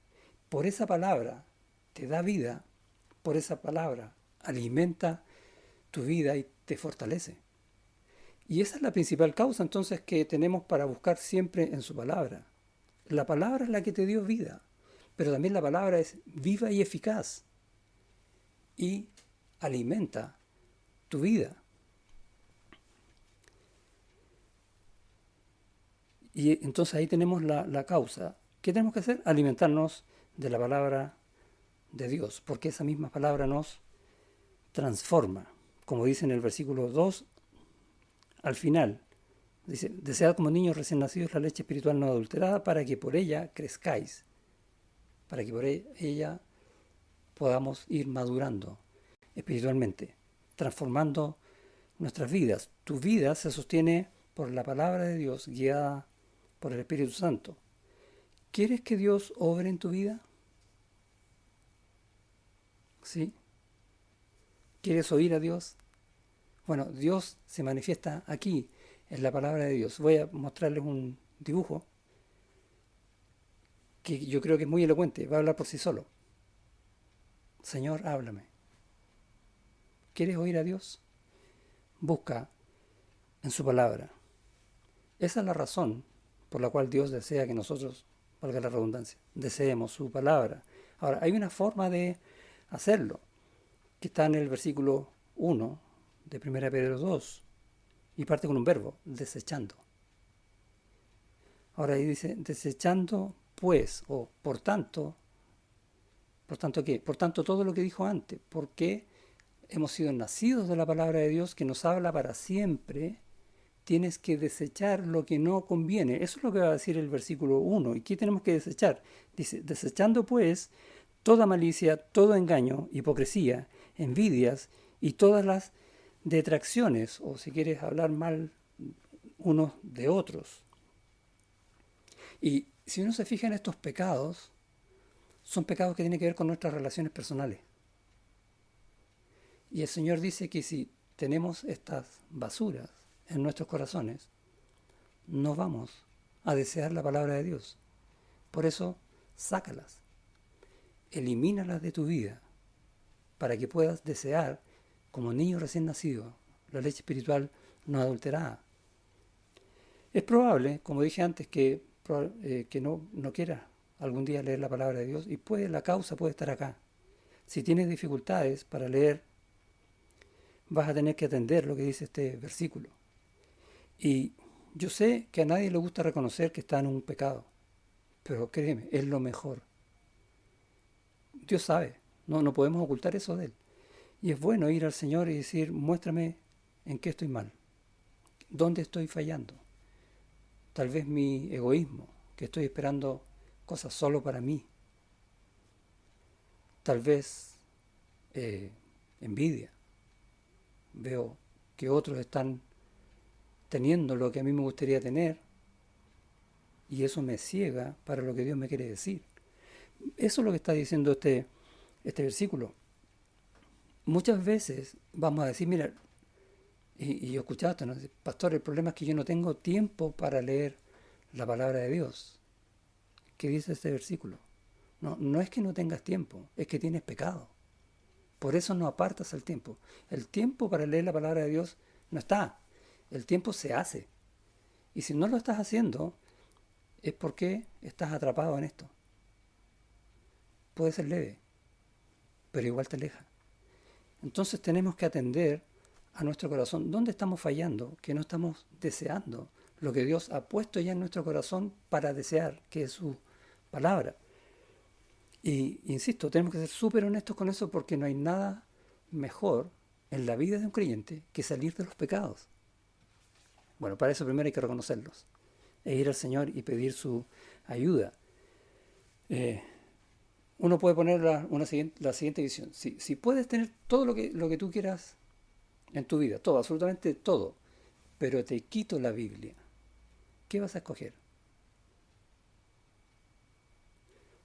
Por esa palabra te da vida, por esa palabra alimenta tu vida y te fortalece. Y esa es la principal causa entonces que tenemos para buscar siempre en su palabra. La palabra es la que te dio vida, pero también la palabra es viva y eficaz y alimenta tu vida. Y entonces ahí tenemos la causa. ¿Qué tenemos que hacer? Alimentarnos de la palabra de Dios, porque esa misma palabra nos transforma. Como dice en el versículo 2, al final, dice, desead como niños recién nacidos la leche espiritual no adulterada para que por ella crezcáis, para que por ella podamos ir madurando espiritualmente, transformando nuestras vidas. Tu vida se sostiene por la palabra de Dios, guiada por el Espíritu Santo. ¿Quieres que Dios obre en tu vida? ¿Sí? ¿Quieres oír a Dios? Bueno, Dios se manifiesta aquí, en la palabra de Dios. Voy a mostrarles un dibujo que yo creo que es muy elocuente, va a hablar por sí solo. Señor, háblame. ¿Quieres oír a Dios? Busca en su palabra. Esa es la razón por la cual Dios desea que nosotros, valga la redundancia, deseemos su palabra. Ahora, hay una forma de hacerlo, que está en el versículo 1 de 1 Pedro 2, y parte con un verbo, desechando. Ahora ahí dice, desechando pues, o por tanto ¿qué? Por tanto todo lo que dijo antes, porque hemos sido nacidos de la palabra de Dios que nos habla para siempre, tienes que desechar lo que no conviene. Eso es lo que va a decir el versículo 1. ¿Y qué tenemos que desechar? Dice, desechando pues toda malicia, todo engaño, hipocresía, envidias y todas las detracciones, o si quieres hablar mal unos de otros. Y si uno se fija en estos pecados, son pecados que tienen que ver con nuestras relaciones personales. Y el Señor dice que si tenemos estas basuras en nuestros corazones, no vamos a desear la palabra de Dios. Por eso, sácalas, elimínalas de tu vida, para que puedas desear, como niño recién nacido, la leche espiritual no adulterada. Es probable, como dije antes, que no quieras algún día leer la palabra de Dios, y la causa puede estar acá. Si tienes dificultades para leer, vas a tener que atender lo que dice este versículo. Y yo sé que a nadie le gusta reconocer que está en un pecado, pero créeme, es lo mejor. Dios sabe, no podemos ocultar eso de Él. Y es bueno ir al Señor y decir, muéstrame en qué estoy mal, dónde estoy fallando. Tal vez mi egoísmo, que estoy esperando cosas solo para mí. Tal vez envidia. Veo que otros están teniendo lo que a mí me gustaría tener y eso me ciega para lo que Dios me quiere decir. Eso es lo que está diciendo este versículo. Muchas veces vamos a decir, mira, y yo escuchaba esto, ¿no? Pastor, el problema es que yo no tengo tiempo para leer la palabra de Dios. ¿Qué dice este versículo? No es que no tengas tiempo, es que tienes pecado. Por eso no apartas el tiempo. El tiempo para leer la palabra de Dios no está. El tiempo se hace. Y si no lo estás haciendo, es porque estás atrapado en esto. Puede ser leve, pero igual te aleja. Entonces tenemos que atender a nuestro corazón. ¿Dónde estamos fallando? Que no estamos deseando lo que Dios ha puesto ya en nuestro corazón para desear, que es su palabra. Y insisto, tenemos que ser súper honestos con eso porque no hay nada mejor en la vida de un creyente que salir de los pecados. Bueno, para eso primero hay que reconocerlos e ir al Señor y pedir su ayuda. Uno puede poner la siguiente visión. Si puedes tener todo lo que tú quieras en tu vida, todo, absolutamente todo, pero te quito la Biblia, ¿qué vas a escoger?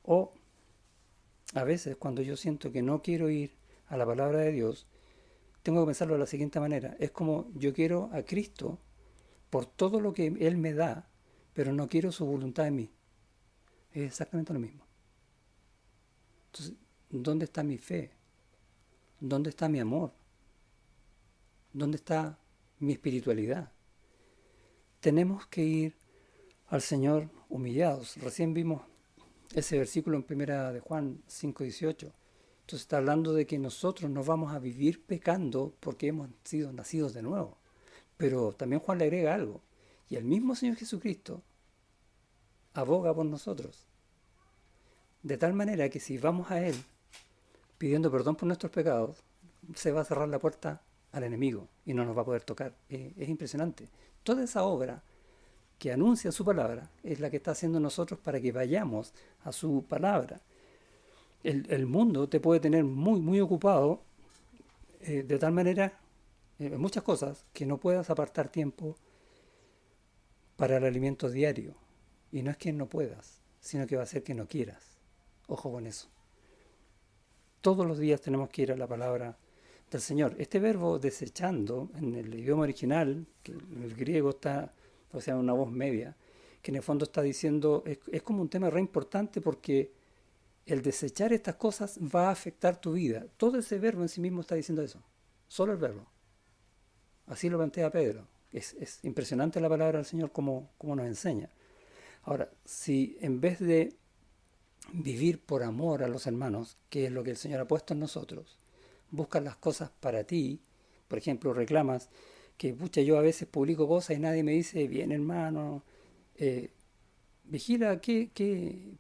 O a veces cuando yo siento que no quiero ir a la palabra de Dios, tengo que pensarlo de la siguiente manera. Es como yo quiero a Cristo por todo lo que Él me da, pero no quiero su voluntad en mí. Es exactamente lo mismo. Entonces, ¿dónde está mi fe? ¿Dónde está mi amor? ¿Dónde está mi espiritualidad? Tenemos que ir al Señor humillados. Recién vimos ese versículo en primera de Juan 5:18. Entonces está hablando de que nosotros no vamos a vivir pecando porque hemos sido nacidos de nuevo. Pero también Juan le agrega algo. Y el mismo Señor Jesucristo aboga por nosotros. De tal manera que si vamos a Él pidiendo perdón por nuestros pecados, se va a cerrar la puerta al enemigo y no nos va a poder tocar. Es impresionante. Toda esa obra que anuncia su palabra es la que está haciendo nosotros para que vayamos a su palabra. El mundo te puede tener muy, muy ocupado de tal manera en muchas cosas que no puedas apartar tiempo para el alimento diario. Y no es que no puedas, sino que va a ser que no quieras. Ojo con eso. Todos los días tenemos que ir a la palabra del Señor. Este verbo desechando, en el idioma original, que en el griego está, o sea, una voz media, que en el fondo está diciendo, es como un tema re importante porque el desechar estas cosas va a afectar tu vida. Todo ese verbo en sí mismo está diciendo eso. Solo el verbo. Así lo plantea Pedro. Es impresionante la palabra del Señor como nos enseña. Ahora, si en vez de vivir por amor a los hermanos, que es lo que el Señor ha puesto en nosotros, buscas las cosas para ti, por ejemplo, reclamas que, pucha, yo a veces publico cosas y nadie me dice, bien hermano, vigila,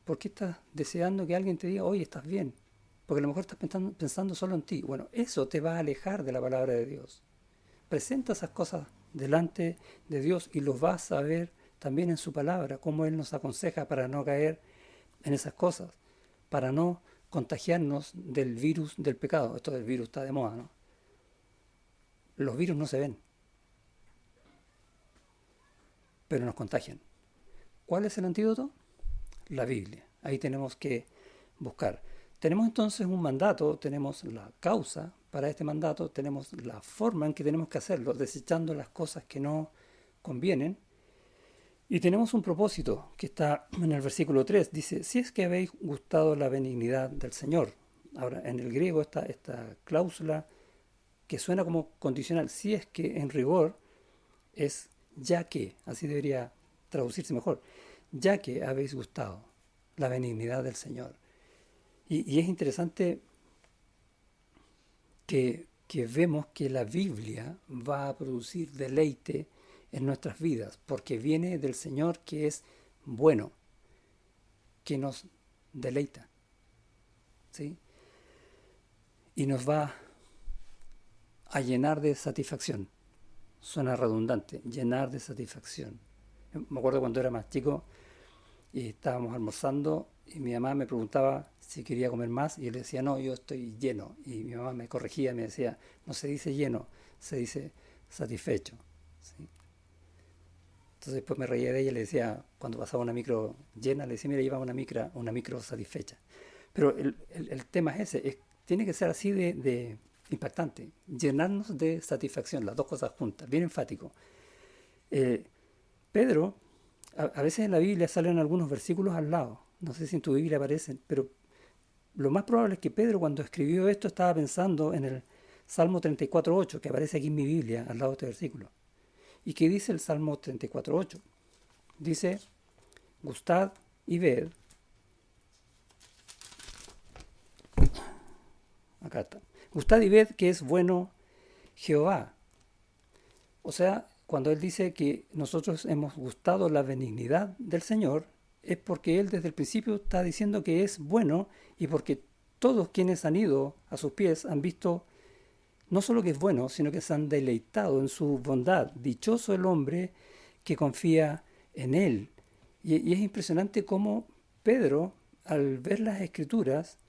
¿por qué estás deseando que alguien te diga, oye, estás bien? Porque a lo mejor estás pensando solo en ti. Bueno, eso te va a alejar de la palabra de Dios. Presenta esas cosas delante de Dios y los vas a ver también en su palabra, cómo Él nos aconseja para no caer en esas cosas, para no contagiarnos del virus del pecado. Esto del virus está de moda, ¿no? Los virus no se ven, pero nos contagian. ¿Cuál es el antídoto? La Biblia. Ahí tenemos que buscar. Tenemos entonces un mandato, tenemos la causa para este mandato, tenemos la forma en que tenemos que hacerlo, desechando las cosas que no convienen. Y tenemos un propósito que está en el versículo 3. Dice, si es que habéis gustado la benignidad del Señor. Ahora, en el griego esta cláusula que suena como condicional, si es que en rigor es ya que, así debería traducirse mejor, ya que habéis gustado la benignidad del Señor. Y es interesante que vemos que la Biblia va a producir deleite en nuestras vidas, porque viene del Señor que es bueno, que nos deleita, ¿sí? Y nos va a llenar de satisfacción. Suena redundante, llenar de satisfacción. Me acuerdo cuando era más chico y estábamos almorzando y mi mamá me preguntaba si quería comer más y yo le decía, no, yo estoy lleno. Y mi mamá me corregía, me decía, no se dice lleno, se dice satisfecho, ¿sí? Entonces después me reía de ella y le decía, cuando pasaba una micro llena, le decía, mira, lleva una micro satisfecha. Pero el tema es ese, tiene que ser así de impactante, llenarnos de satisfacción, las dos cosas juntas, bien enfático. Eh, Pedro, a veces en la Biblia salen algunos versículos al lado, no sé si en tu Biblia aparecen, pero lo más probable es que Pedro cuando escribió esto estaba pensando en el Salmo 34.8, que aparece aquí en mi Biblia, al lado de este versículo. ¿Y qué dice el Salmo 34.8? Dice, gustad y ved, acá está, gustad y ved que es bueno Jehová. O sea, cuando él dice que nosotros hemos gustado la benignidad del Señor, es porque él desde el principio está diciendo que es bueno y porque todos quienes han ido a sus pies han visto no solo que es bueno, sino que se han deleitado en su bondad. Dichoso el hombre que confía en él. Y es impresionante cómo Pedro, al ver las escrituras,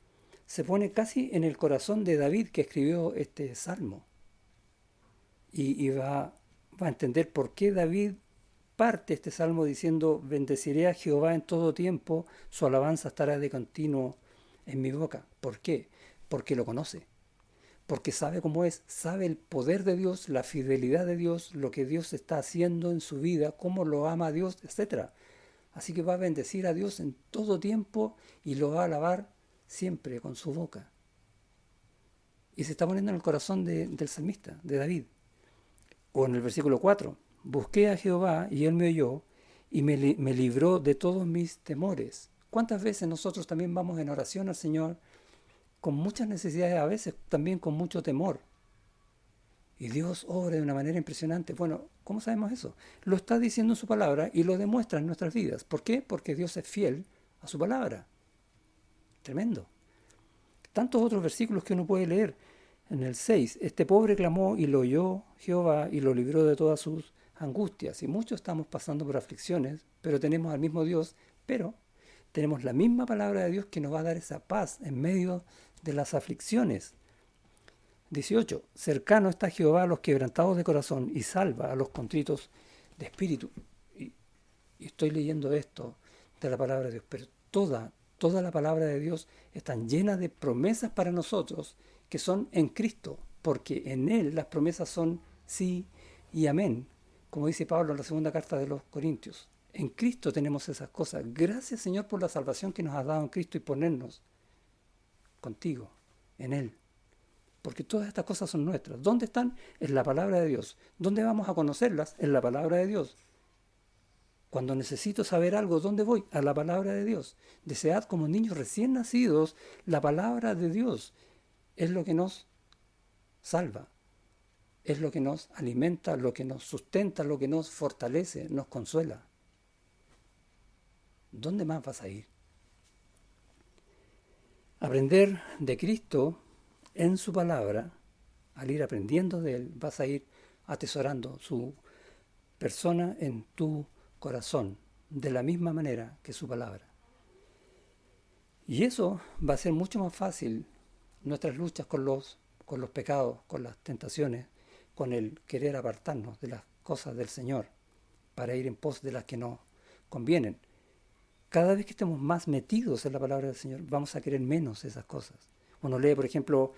se pone casi en el corazón de David que escribió este salmo. Y va a entender por qué David parte este salmo diciendo, bendeciré a Jehová en todo tiempo, su alabanza estará de continuo en mi boca. ¿Por qué? Porque lo conoce. Porque sabe cómo es, sabe el poder de Dios, la fidelidad de Dios, lo que Dios está haciendo en su vida, cómo lo ama a Dios, etc. Así que va a bendecir a Dios en todo tiempo y lo va a alabar siempre con su boca. Y se está poniendo en el corazón del salmista, de David. O en el versículo 4, busqué a Jehová y él me oyó y me libró de todos mis temores. ¿Cuántas veces nosotros también vamos en oración al Señor con muchas necesidades, a veces también con mucho temor? Y Dios obra de una manera impresionante. Bueno, ¿cómo sabemos eso? Lo está diciendo en su palabra y lo demuestra en nuestras vidas. ¿Por qué? Porque Dios es fiel a su palabra. Tremendo. Tantos otros versículos que uno puede leer. En el 6, este pobre clamó y lo oyó Jehová y lo libró de todas sus angustias. Y muchos estamos pasando por aflicciones, pero tenemos al mismo Dios, pero tenemos la misma palabra de Dios que nos va a dar esa paz en medio de las aflicciones. 18, cercano está Jehová a los quebrantados de corazón y salva a los contritos de espíritu. Y estoy leyendo esto de la palabra de Dios, pero toda la palabra de Dios está llena de promesas para nosotros que son en Cristo, porque en Él las promesas son sí y amén, como dice Pablo en la segunda carta de los Corintios. En Cristo tenemos esas cosas. Gracias, Señor, por la salvación que nos has dado en Cristo y ponernos contigo, en Él. Porque todas estas cosas son nuestras. ¿Dónde están? En la palabra de Dios. ¿Dónde vamos a conocerlas? En la palabra de Dios. Cuando necesito saber algo, ¿dónde voy? A la palabra de Dios. Desead como niños recién nacidos la palabra de Dios. Es lo que nos salva, es lo que nos alimenta, lo que nos sustenta, lo que nos fortalece, nos consuela. ¿Dónde más vas a ir? Aprender de Cristo en su palabra, al ir aprendiendo de Él, vas a ir atesorando su persona en tu corazón, de la misma manera que su palabra. Y eso va a ser mucho más fácil nuestras luchas con los pecados, con las tentaciones, con el querer apartarnos de las cosas del Señor para ir en pos de las que nos convienen. Cada vez que estemos más metidos en la palabra del Señor, vamos a querer menos esas cosas. Uno lee, por ejemplo,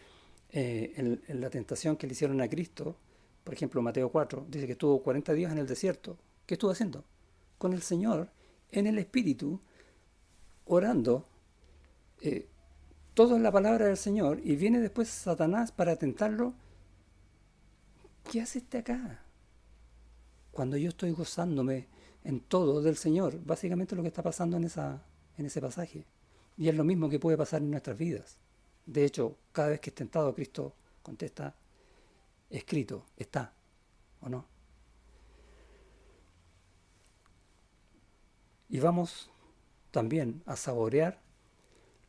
en la tentación que le hicieron a Cristo, por ejemplo, Mateo 4, dice que estuvo 40 días en el desierto. ¿Qué estuvo haciendo? Con el Señor, en el Espíritu, orando, todo es la palabra del Señor y viene después Satanás para tentarlo, ¿qué hace este acá? Cuando yo estoy gozándome en todo del Señor, básicamente lo que está pasando en ese pasaje. Y es lo mismo que puede pasar en nuestras vidas. De hecho, cada vez que es tentado, Cristo contesta, escrito, está, ¿o no? Y vamos también a saborear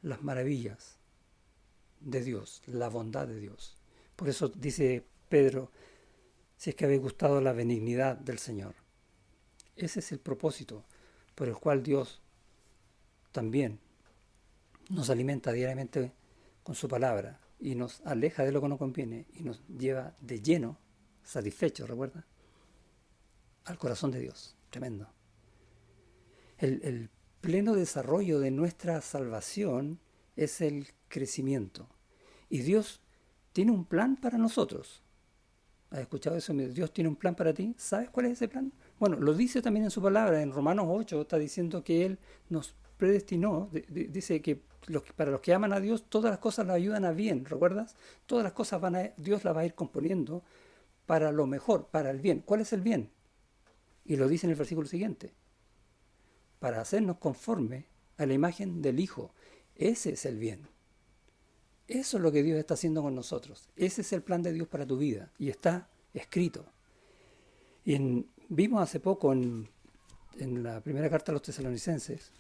las maravillas de Dios, la bondad de Dios. Por eso dice Pedro, si es que habéis gustado la benignidad del Señor. Ese es el propósito por el cual Dios también nos alimenta diariamente con su palabra y nos aleja de lo que no conviene y nos lleva de lleno, satisfecho, recuerda, al corazón de Dios. Tremendo. El pleno desarrollo de nuestra salvación es el crecimiento. Y Dios tiene un plan para nosotros. ¿Has escuchado eso? Dios tiene un plan para ti. ¿Sabes cuál es ese plan? Bueno, lo dice también en su palabra. En Romanos 8 está diciendo que Él nos predestinó. Dice que para los que aman a Dios, todas las cosas las ayudan a bien. ¿Recuerdas? Todas las cosas Dios las va a ir componiendo para lo mejor, para el bien. ¿Cuál es el bien? Y lo dice en el versículo siguiente. Para hacernos conforme a la imagen del Hijo. Ese es el bien. Eso es lo que Dios está haciendo con nosotros. Ese es el plan de Dios para tu vida. Y está escrito. Y vimos hace poco en la primera carta a los Tesalonicenses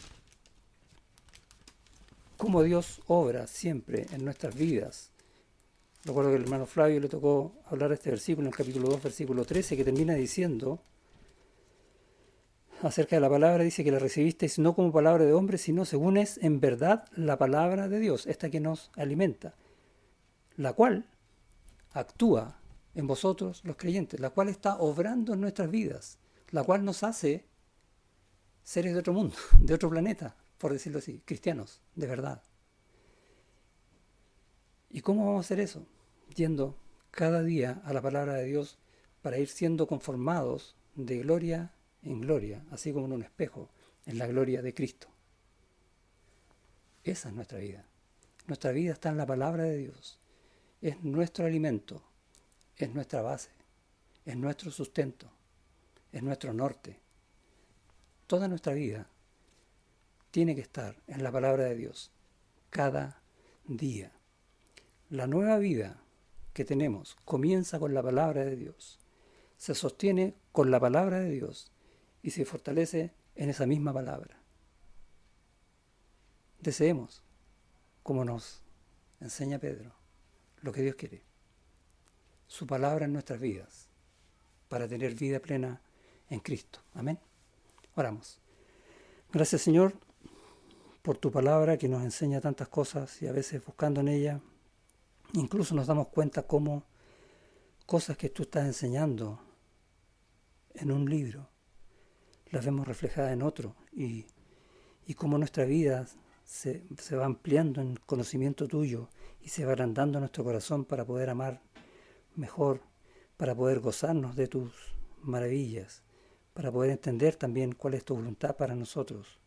cómo Dios obra siempre en nuestras vidas. Recuerdo que el hermano Flavio le tocó hablar de este versículo en el capítulo 2, versículo 13, que termina diciendo acerca de la palabra, dice que la recibisteis no como palabra de hombre, sino según es en verdad la palabra de Dios, esta que nos alimenta, la cual actúa en vosotros los creyentes, la cual está obrando en nuestras vidas, la cual nos hace seres de otro mundo, de otro planeta, por decirlo así, cristianos, de verdad. ¿Y cómo vamos a hacer eso? Yendo cada día a la palabra de Dios para ir siendo conformados de gloria en gloria, así como en un espejo, en la gloria de Cristo. Esa es nuestra vida. Nuestra vida está en la palabra de Dios. Es nuestro alimento, es nuestra base, es nuestro sustento, es nuestro norte. Toda nuestra vida tiene que estar en la palabra de Dios, cada día. La nueva vida que tenemos comienza con la palabra de Dios, se sostiene con la palabra de Dios y se fortalece en esa misma palabra. Deseemos, como nos enseña Pedro, lo que Dios quiere. Su palabra en nuestras vidas, para tener vida plena en Cristo. Amén. Oramos. Gracias, Señor, por tu palabra que nos enseña tantas cosas y a veces buscando en ella, incluso nos damos cuenta cómo cosas que tú estás enseñando en un libro las vemos reflejadas en otro y cómo nuestra vida se va ampliando en conocimiento tuyo y se va agrandando nuestro corazón para poder amar mejor, para poder gozarnos de tus maravillas, para poder entender también cuál es tu voluntad para nosotros.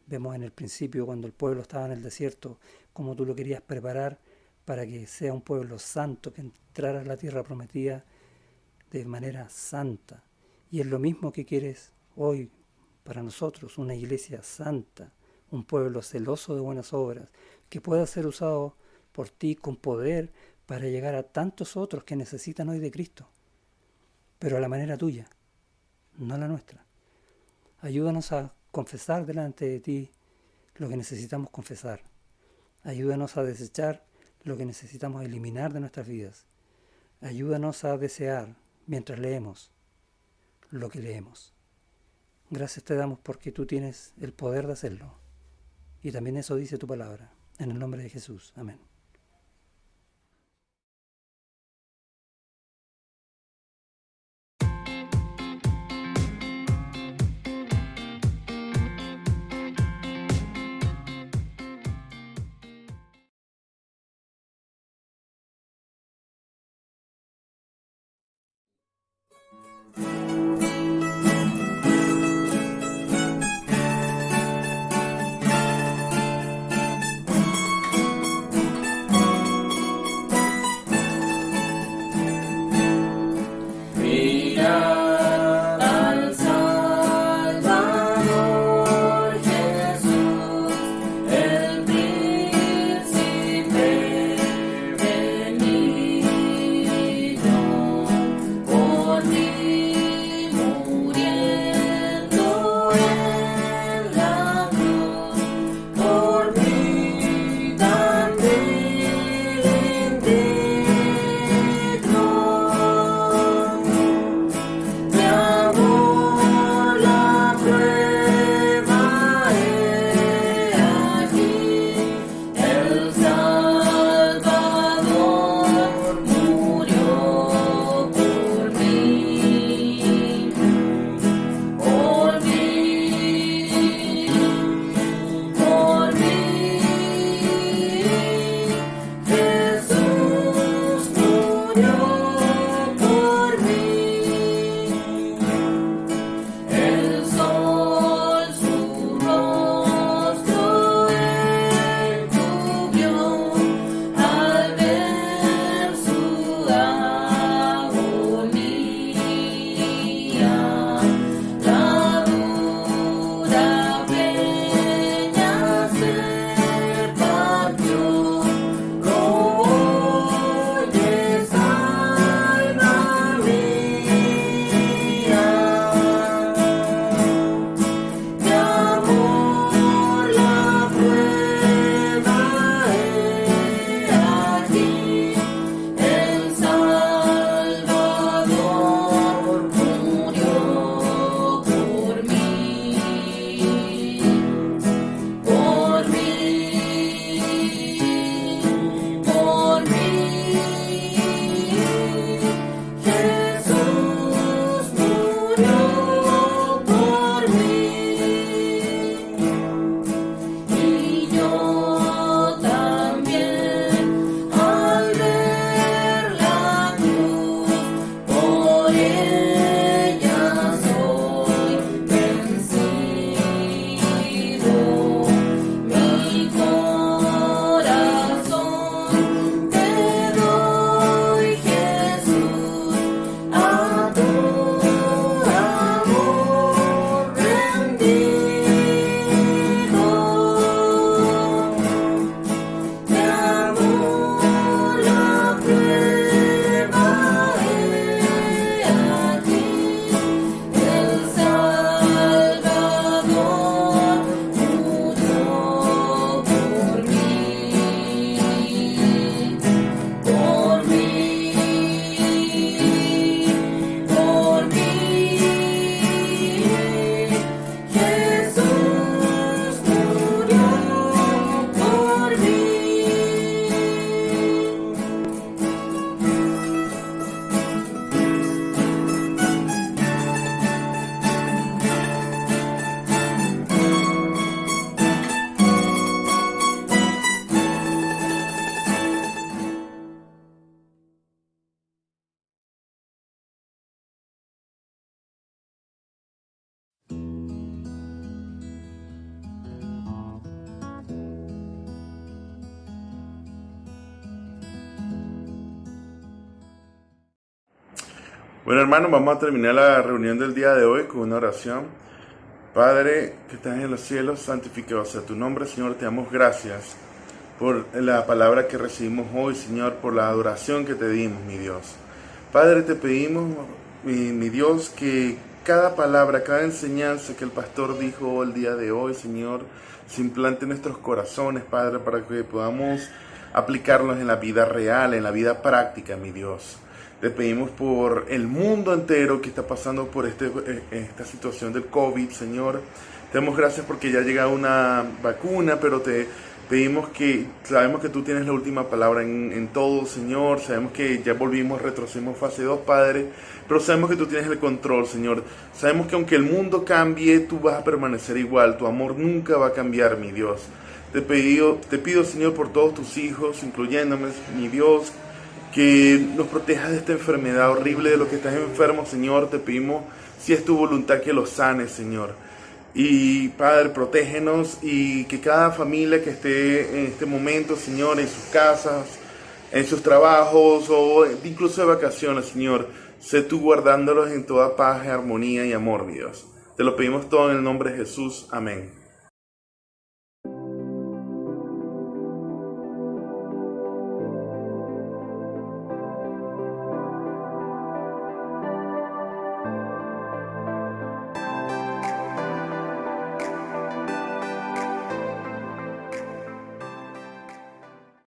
Vemos en el principio, cuando el pueblo estaba en el desierto, cómo tú lo querías preparar para que sea un pueblo santo, que entrara a la tierra prometida de manera santa. Y es lo mismo que quieres hoy para nosotros, una iglesia santa, un pueblo celoso de buenas obras, que pueda ser usado por ti con poder para llegar a tantos otros que necesitan hoy de Cristo, pero a la manera tuya, no a la nuestra. Ayúdanos a confesar delante de ti lo que necesitamos confesar. Ayúdanos a desechar lo que necesitamos eliminar de nuestras vidas. Ayúdanos a desear, mientras leemos, lo que leemos. Gracias te damos porque tú tienes el poder de hacerlo. Y también eso dice tu palabra. En el nombre de Jesús. Amén. Bueno, hermanos, vamos a terminar la reunión del día de hoy con una oración. Padre, que estás en los cielos, santificado sea tu nombre. Señor, te damos gracias por la palabra que recibimos hoy, Señor, por la adoración que te dimos, mi Dios. Padre, te pedimos, mi Dios, que cada palabra, cada enseñanza que el pastor dijo el día de hoy, Señor, se implante en nuestros corazones, Padre, para que podamos aplicarlos en la vida real, en la vida práctica, mi Dios. Te pedimos por el mundo entero que está pasando por esta situación del COVID, Señor. Te damos gracias porque ya ha llegado una vacuna, pero te pedimos sabemos que tú tienes la última palabra en todo, Señor. Sabemos que ya retrocedimos fase 2, Padre, pero sabemos que tú tienes el control, Señor. Sabemos que aunque el mundo cambie, tú vas a permanecer igual. Tu amor nunca va a cambiar, mi Dios. Te pido, Señor, por todos tus hijos, incluyéndome, mi Dios, que nos protejas de esta enfermedad horrible, de los que estás enfermos, Señor. Te pedimos, si es tu voluntad, que los sanes, Señor. Y Padre, protégenos, y que cada familia que esté en este momento, Señor, en sus casas, en sus trabajos o incluso de vacaciones, Señor, sé tú guardándolos en toda paz, armonía y amor, mi Dios. Te lo pedimos todo en el nombre de Jesús. Amén.